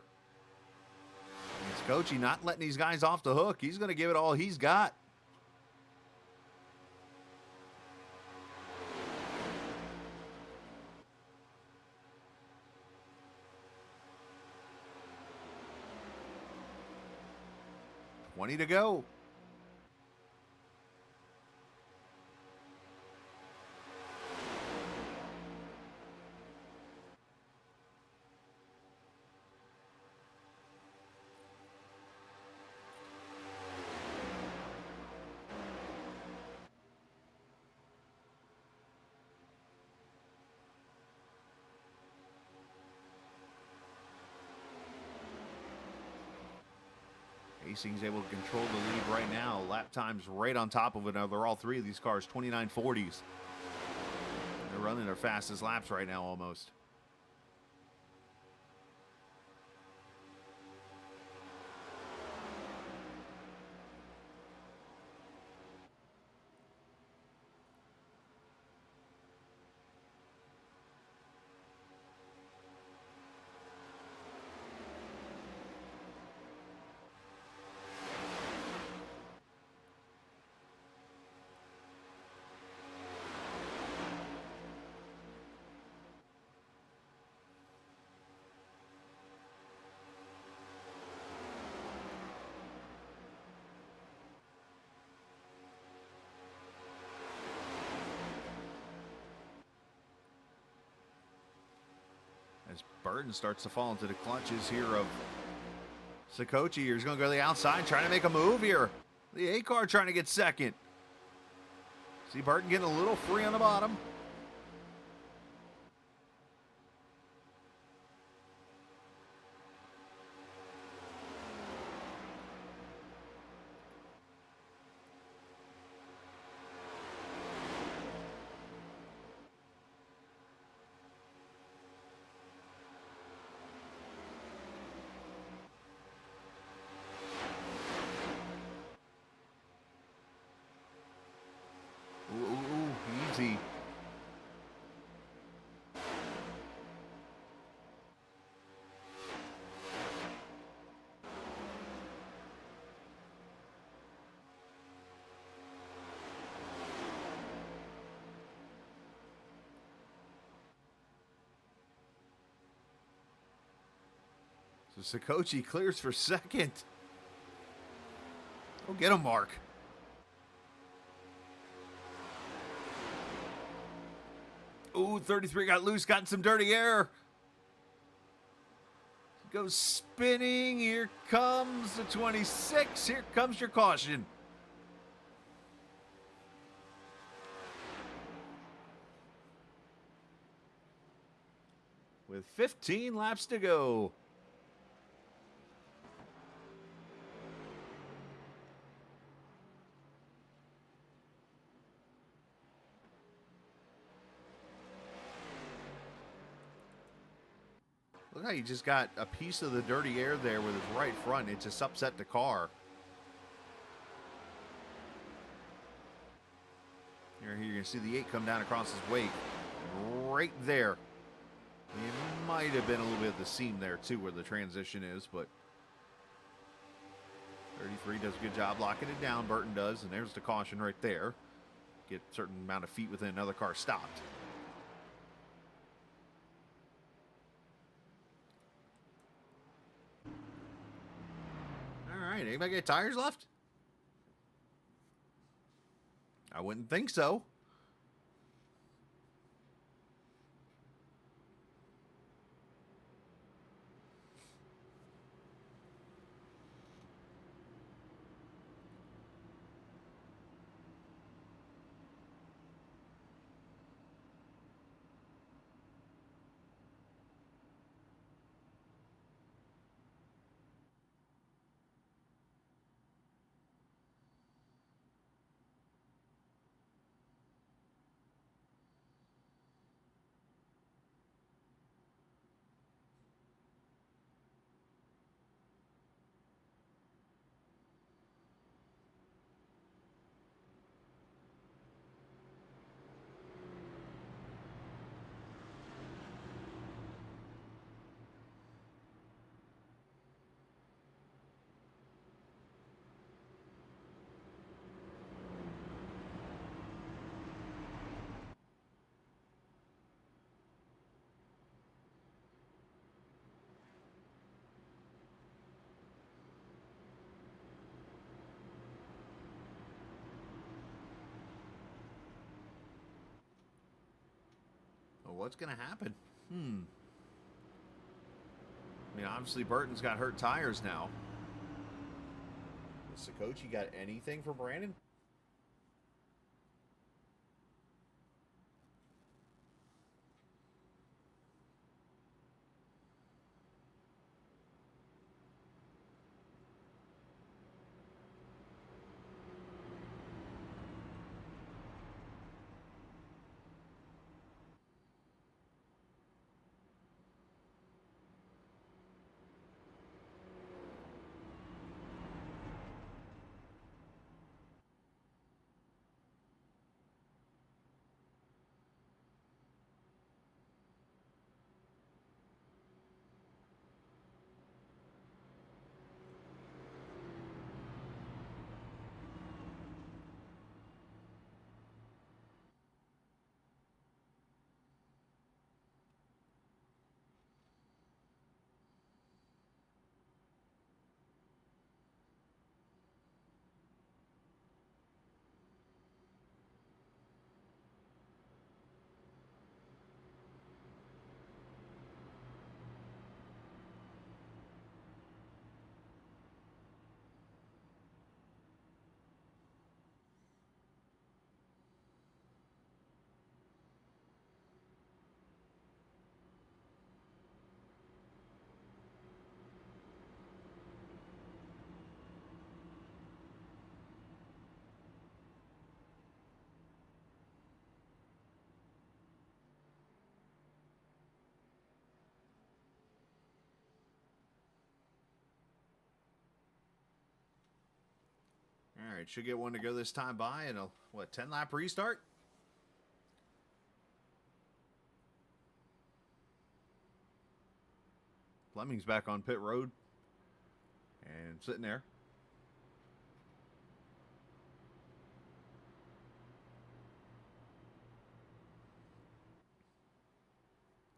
Sikochi not letting these guys off the hook. He's going to give it all he's got. $20 to go. Hastings able to control the lead right now. Lap times right on top of it. Now they're all three of these cars 29.40s. They're running their fastest laps right now almost. Burton starts to fall into the clutches here of Sikochi. He's going to go to the outside, trying to make a move here. The A car trying to get second. See Burton getting a little free on the bottom. Ooh, easy. So Sikochi clears for second. Go get him, Mark. Ooh, 33 got loose, got in some dirty air. Goes spinning. Here comes the 26. Here comes your caution. With 15 laps to go. Look how he just got a piece of the dirty air there with his right front. It just upset the car. Here you're going to see the 8 come down across his wake. Right there. It might have been a little bit of the seam there, too, where the transition is, but 33 does a good job locking it down. Burton does, and there's the caution right there. Get a certain amount of feet within another car stopped. All right, anybody got tires left? I wouldn't think so. What's going to happen? I mean, obviously Burton's got hurt tires now. Has Sikochi got anything for Brandon? right, should get one to go this time by and a, 10-lap restart? Fleming's back on pit road and sitting there.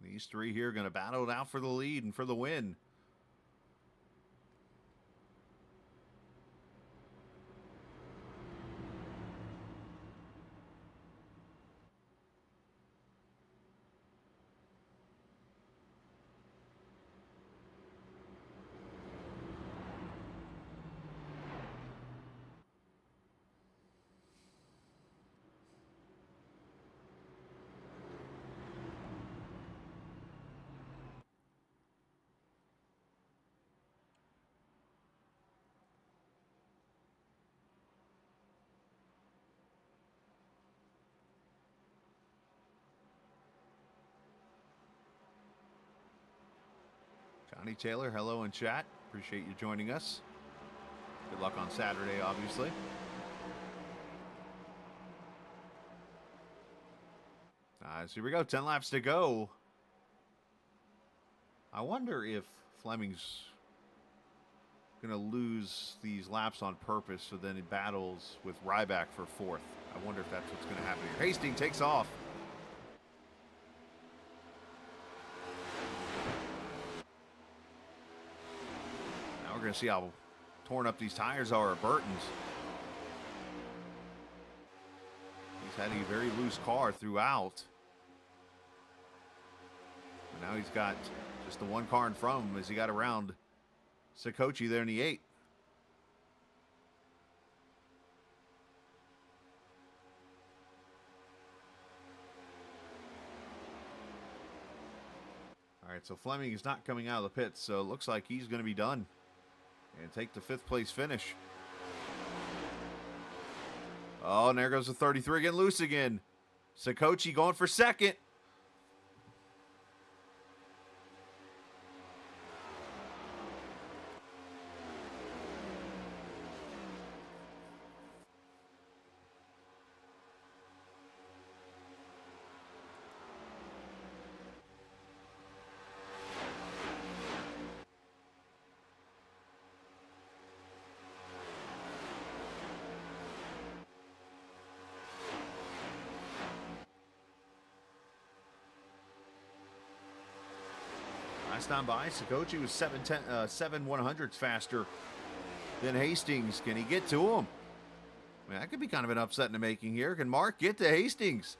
These three here going to battle it out for the lead and for the win. Johnny Taylor, hello in chat. Appreciate you joining us. Good luck on Saturday, obviously. So here we go, 10 laps to go. I wonder if Fleming's going to lose these laps on purpose, so then he battles with Ryback for fourth. I wonder if that's what's going to happen here. Hastings takes off. Now we're going to see how torn up these tires are at Burton's. He's had a very loose car throughout. And now he's got just the one car in front of him as he got around Sikochi there in the 8. All right, so Fleming is not coming out of the pits, so it looks like he's going to be done and take the 5th place finish. Oh, and there goes the 33 getting loose again. Sikochi going for second. Last time by, Sikochi was 7/100ths faster than Hastings. Can he get to him? I mean, that could be kind of an upset in the making here. Can Mark get to Hastings?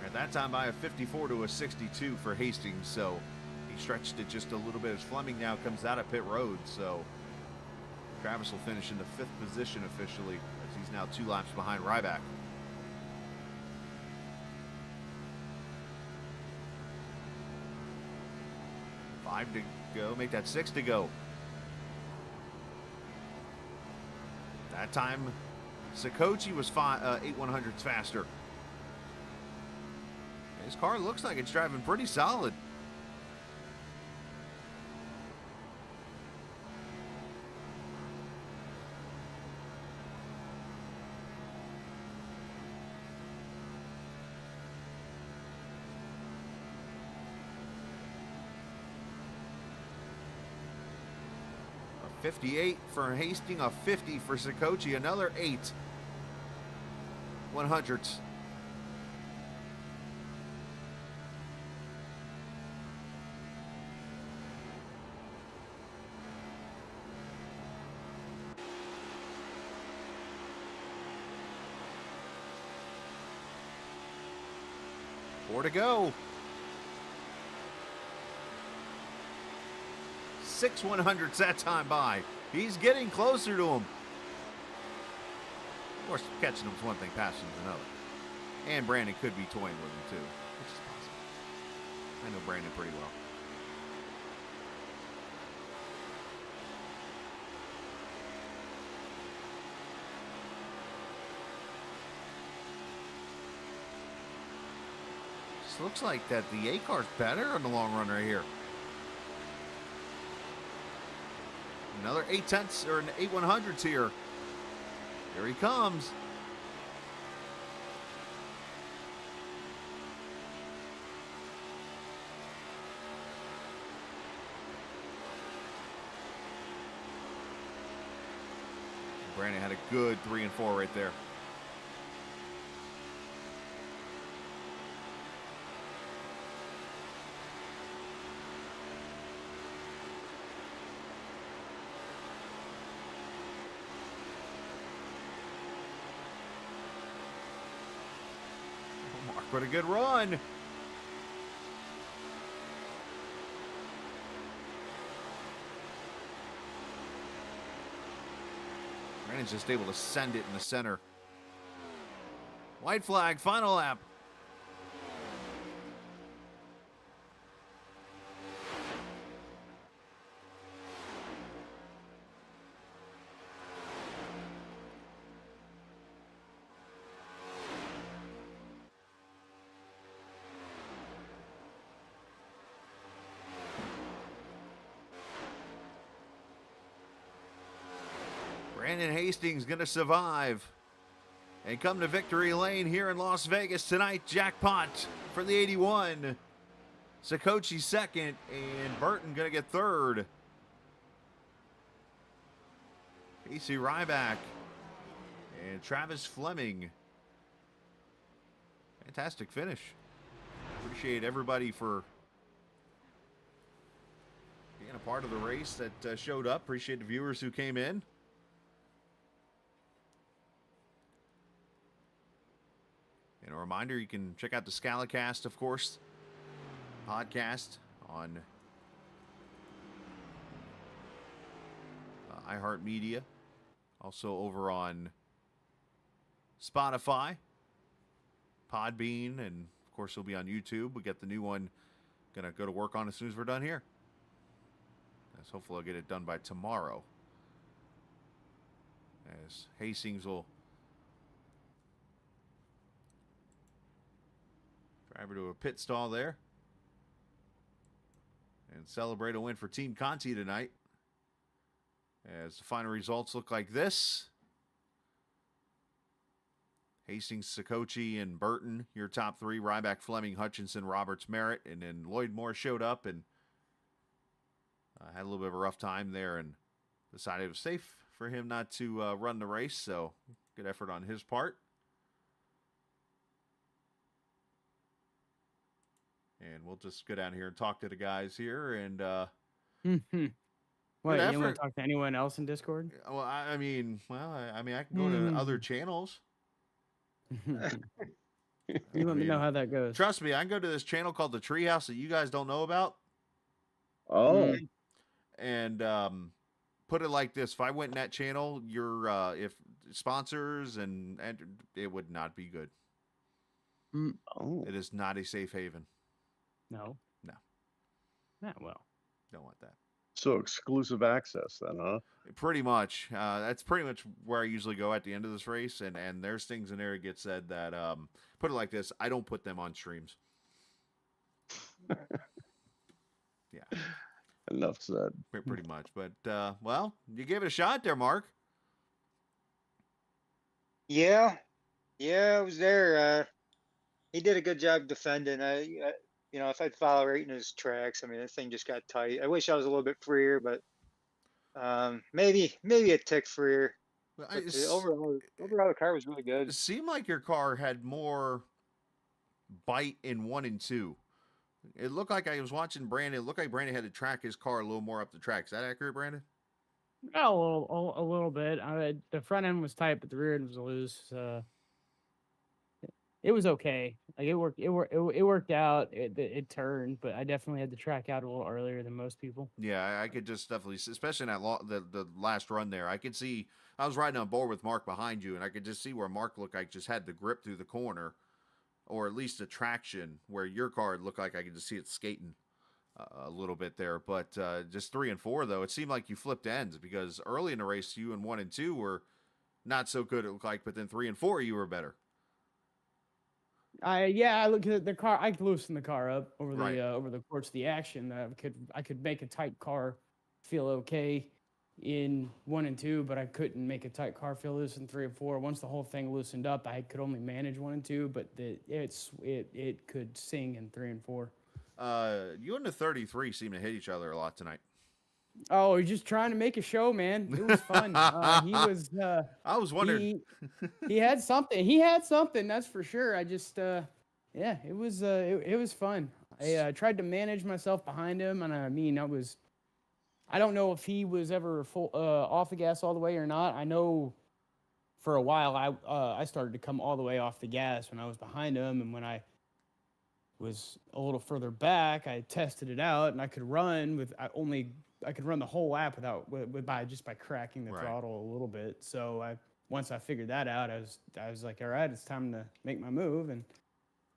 At that time by a 54 to a 62 for Hastings, so he stretched it just a little bit as Fleming now comes out of pit road. So Travis will finish in the 5th position officially as he's now 2 laps behind Ryback. Five to go, make that 6 to go. That time Sikochi was 8/100ths faster. His car looks like it's driving pretty solid. A 58 for Hastings, a 50 for Sikochi, another 8/100ths. Four to go. 6/100ths that time by. He's getting closer to him. Of course, catching him is one thing, passing is another. And Brandon could be toying with him too, which is possible. I know Brandon pretty well. This looks like that the 8 car's better in the long run right here. Another 8/10 or an 8/100s here. Here he comes. Brandon had a good 3 and 4 right there. Mark, what a good run. Brandon's just able to send it in the center. White flag, final lap. Brandon Hastings going to survive and come to victory lane here in Las Vegas tonight. Jackpot for the 81. Sakochi second, and Burton going to get third. Casey Ryback and Travis Fleming. Fantastic finish. Appreciate everybody for being a part of the race that showed up. Appreciate the viewers who came in. And a reminder, you can check out the Scalicast, of course, podcast on iHeartMedia. Also over on Spotify, Podbean, and of course it'll be on YouTube. We got the new one gonna go to work on as soon as we're done here. As hopefully I'll get it done by tomorrow. As Hastings will drive her to a pit stall there and celebrate a win for Team Conti tonight. As the final results look like this. Hastings, Sakochi, and Burton, your top three. Ryback, Fleming, Hutchinson, Roberts, Merritt. And then Lloyd Moore showed up and had a little bit of a rough time there and decided it was safe for him not to run the race. So good effort on his part. And we'll just go down here and talk to the guys here. And What, good you want effort. to talk to anyone else in Discord? Well, I mean, I can go to other channels. You let me know how that goes. Trust me, I can go to this channel called The Treehouse that you guys don't know about. Oh, And put it like this: if I went in that channel, if sponsors and it would not be good. oh, It is not a safe haven. No. No. Yeah, well. Don't want that. so exclusive access then, huh? Pretty much. That's pretty much where I usually go at the end of this race. And there's things in there that get said that, put it like this, I don't put them on streams. Yeah. Enough said. Pretty much. But, well, you gave it a shot there, Mark. Yeah, I was there. He did a good job defending. If I'd follow right in his tracks, I mean, the thing just got tight. I wish I was a little bit freer, but maybe a tick freer. Well, But overall, the car was really good. It seemed like your car had more bite in 1 and 2. It looked like I was watching Brandon. It looked like Brandon had to track his car a little more up the track. Is that accurate, Brandon? Oh, a little bit. The front end was tight, but the rear end was loose. It was okay. Like it worked out. It turned, but I definitely had to track out a little earlier than most people. Yeah, I could just definitely, especially in that the last run there, I could see, I was riding on board with Mark behind you, and I could just see where Mark looked like just had the grip through the corner, or at least the traction, where your car looked like I could just see it skating a little bit there. But just 3 and 4, though, it seemed like you flipped ends, because early in the race, you in 1 and 2 were not so good, it looked like, but then 3 and 4, you were better. I look at the car. I loosened the car up Right. over the course of the action. I could make a tight car feel okay in 1 and 2, but I couldn't make a tight car feel loose in 3 and 4. Once the whole thing loosened up, I could only manage 1 and 2, but it could sing in 3 and 4. You and the 33 seem to hit each other a lot tonight. Oh, he's just trying to make a show, man. It was fun. He was. I was wondering. He had something. He had something. That's for sure. I just. Yeah, it was. It was fun. I tried to manage myself behind him, and I mean, I don't know if he was ever full off the gas all the way or not. I know. For a while, I started to come all the way off the gas when I was behind him, and when I was a little further back, I tested it out, and I could run I could run the whole lap by cracking the throttle a little bit. So once I figured that out, I was like, all right, it's time to make my move, and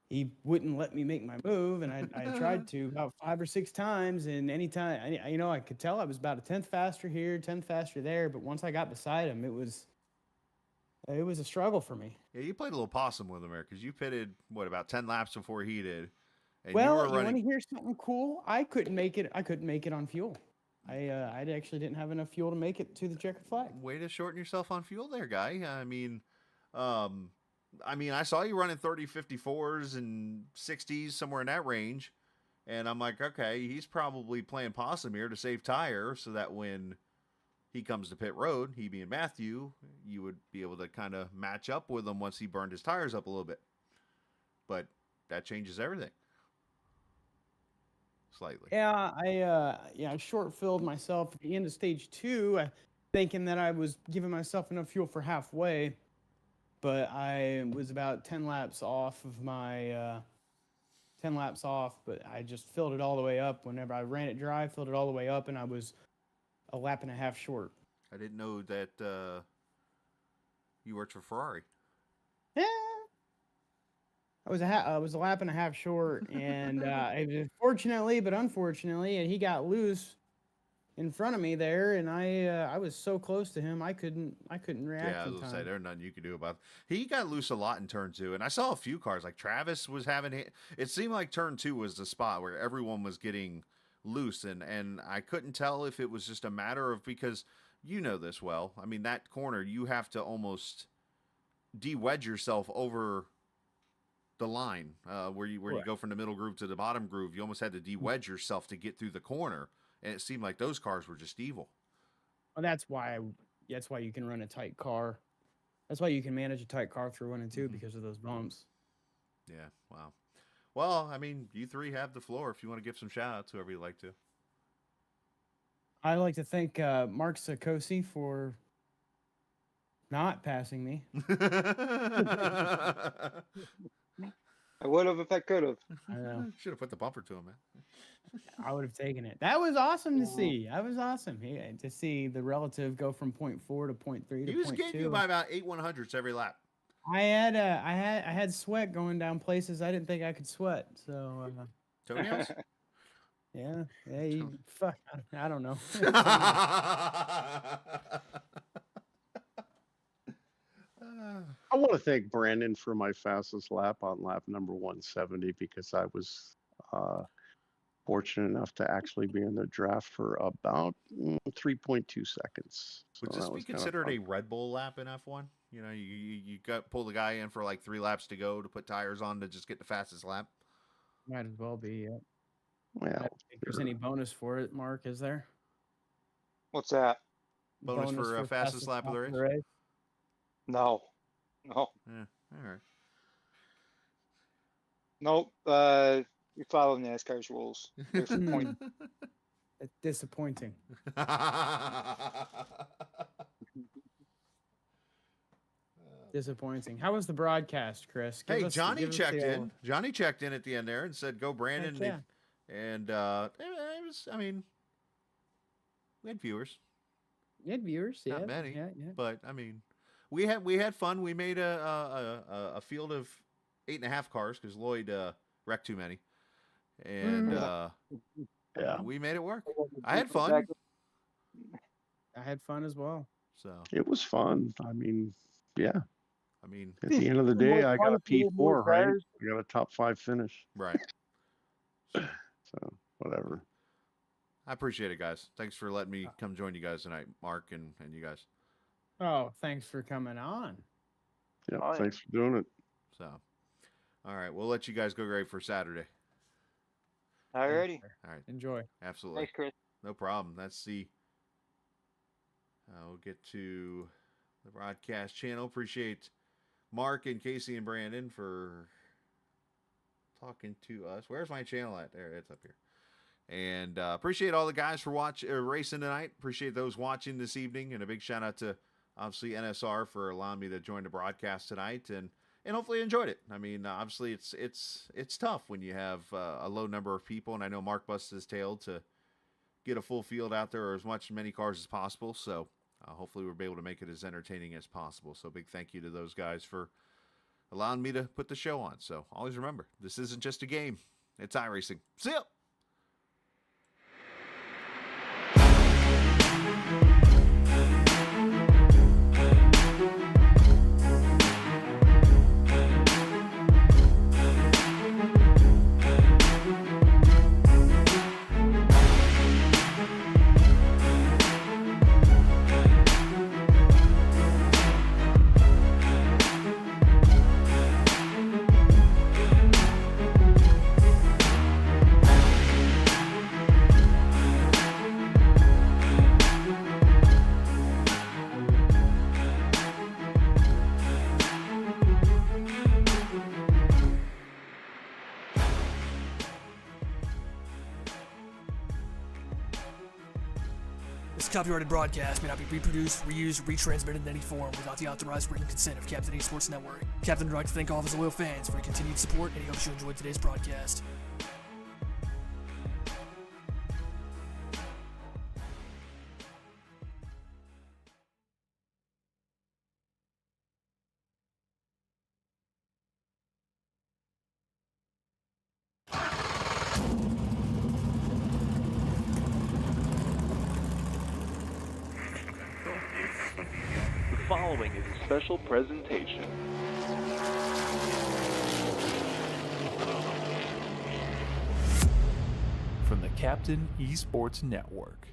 he wouldn't let me make my move, and I tried to about 5 or 6 times, and anytime I could tell I was about a 10th faster here, 10th faster there, but once I got beside him, it was a struggle for me. Yeah, you played a little possum with him there because you pitted about 10 laps before he did. And Well, you want to hear something cool? I couldn't make it on fuel. I actually didn't have enough fuel to make it to the checkered flag. Way to shorten yourself on fuel there, guy. I saw you running 30, 54s and 60s, somewhere in that range. And I'm like, okay, he's probably playing possum here to save tire so that when he comes to pit road, he being Matthew, you would be able to kind of match up with him once he burned his tires up a little bit. But that changes everything. Slightly. Yeah, I short-filled myself at the end of stage 2, thinking that I was giving myself enough fuel for halfway, but I was about 10 laps off of my 10 laps off, but I just filled it all the way up. Whenever I ran it dry, filled it all the way up, and I was a lap and a half short. I didn't know that you worked for Ferrari. Yeah. I was a lap and a half short, and it was fortunately, but unfortunately, and he got loose in front of me there, and I was so close to him, I couldn't react. Yeah, I was gonna say there's nothing you could do about it. He got loose a lot in turn 2, and I saw a few cars like Travis was having. It seemed like turn 2 was the spot where everyone was getting loose, and I couldn't tell if it was just a matter of, because you know this well. I mean, that corner you have to almost de-wedge yourself over the line where you go from the middle groove to the bottom groove. You almost had to de-wedge yourself to get through the corner, and it seemed like those cars were just evil. Well, that's why you can run a tight car. That's why you can manage a tight car through 1 and 2 because of those bumps. Yeah, wow. Well, I mean, you three have the floor if you want to give some shout-outs, whoever you'd like to. I'd like to thank Mark Sakosi for not passing me. I would have if I could have. I know. Should have put the bumper to him, man. I would have taken it. That was awesome to see. That was awesome. To see the relative go from 0.4 to 0.3 to 0.2. He was getting you by about 8 100ths every lap. I had sweat going down places I didn't think I could sweat. So Toenails? yeah. Fuck. I don't know. I want to thank Brandon for my fastest lap on lap number 170 because I was fortunate enough to actually be in the draft for about 3.2 seconds. Would this be considered a Red Bull lap in F1? You know, you pull the guy in for like 3 laps to go to put tires on to just get the fastest lap? Might as well be. Yeah. Well, I don't think there's any bonus for it, Mark, is there? What's that? Bonus for fastest lap of the race? No. Yeah, all right. Nope. You follow NASCAR's rules. There's a point. It's disappointing. Disappointing. How was the broadcast, Chris? Johnny checked in. Johnny checked in at the end there and said, "Go, Brandon." Heck yeah. And it was. I mean, we had viewers. You had viewers, yeah. Not many, yeah. but I mean, we had fun. We made a field of 8.5 cars because Lloyd wrecked too many, and yeah, we made it work. I had fun. I had fun as well. So it was fun. I mean, yeah. I mean, At the end of the day, I got a P4, right? I got a top 5 finish. right. So whatever. I appreciate it, guys. Thanks for letting me come join you guys tonight, Mark and you guys. Oh, thanks for coming on. Yeah, Oh, yeah. thanks for doing it. So, all right, we'll let you guys go great for Saturday. Alrighty. All right, Enjoy. absolutely. Thanks, Chris. No problem. That's the. We'll get to the broadcast channel. Appreciate Mark and Casey and Brandon for talking to us. Where's my channel at? There, it's up here. And appreciate all the guys for racing tonight. Appreciate those watching this evening, and a big shout out to obviously NSR for allowing me to join the broadcast tonight, and hopefully enjoyed it. I mean, obviously it's tough when you have a low number of people, and I know Mark busted his tail to get a full field out there, or as many cars as possible. So hopefully we'll be able to make it as entertaining as possible. So big thank you to those guys for allowing me to put the show on. So always remember, this isn't just a game. It's iRacing. See ya! This copyrighted broadcast may not be reproduced, reused, or retransmitted in any form without the authorized written consent of Captain Esports Network. Captain would like to thank all of his loyal fans for your continued support, and he hopes you enjoyed today's broadcast. The following is a special presentation. From the Captain Esports Network.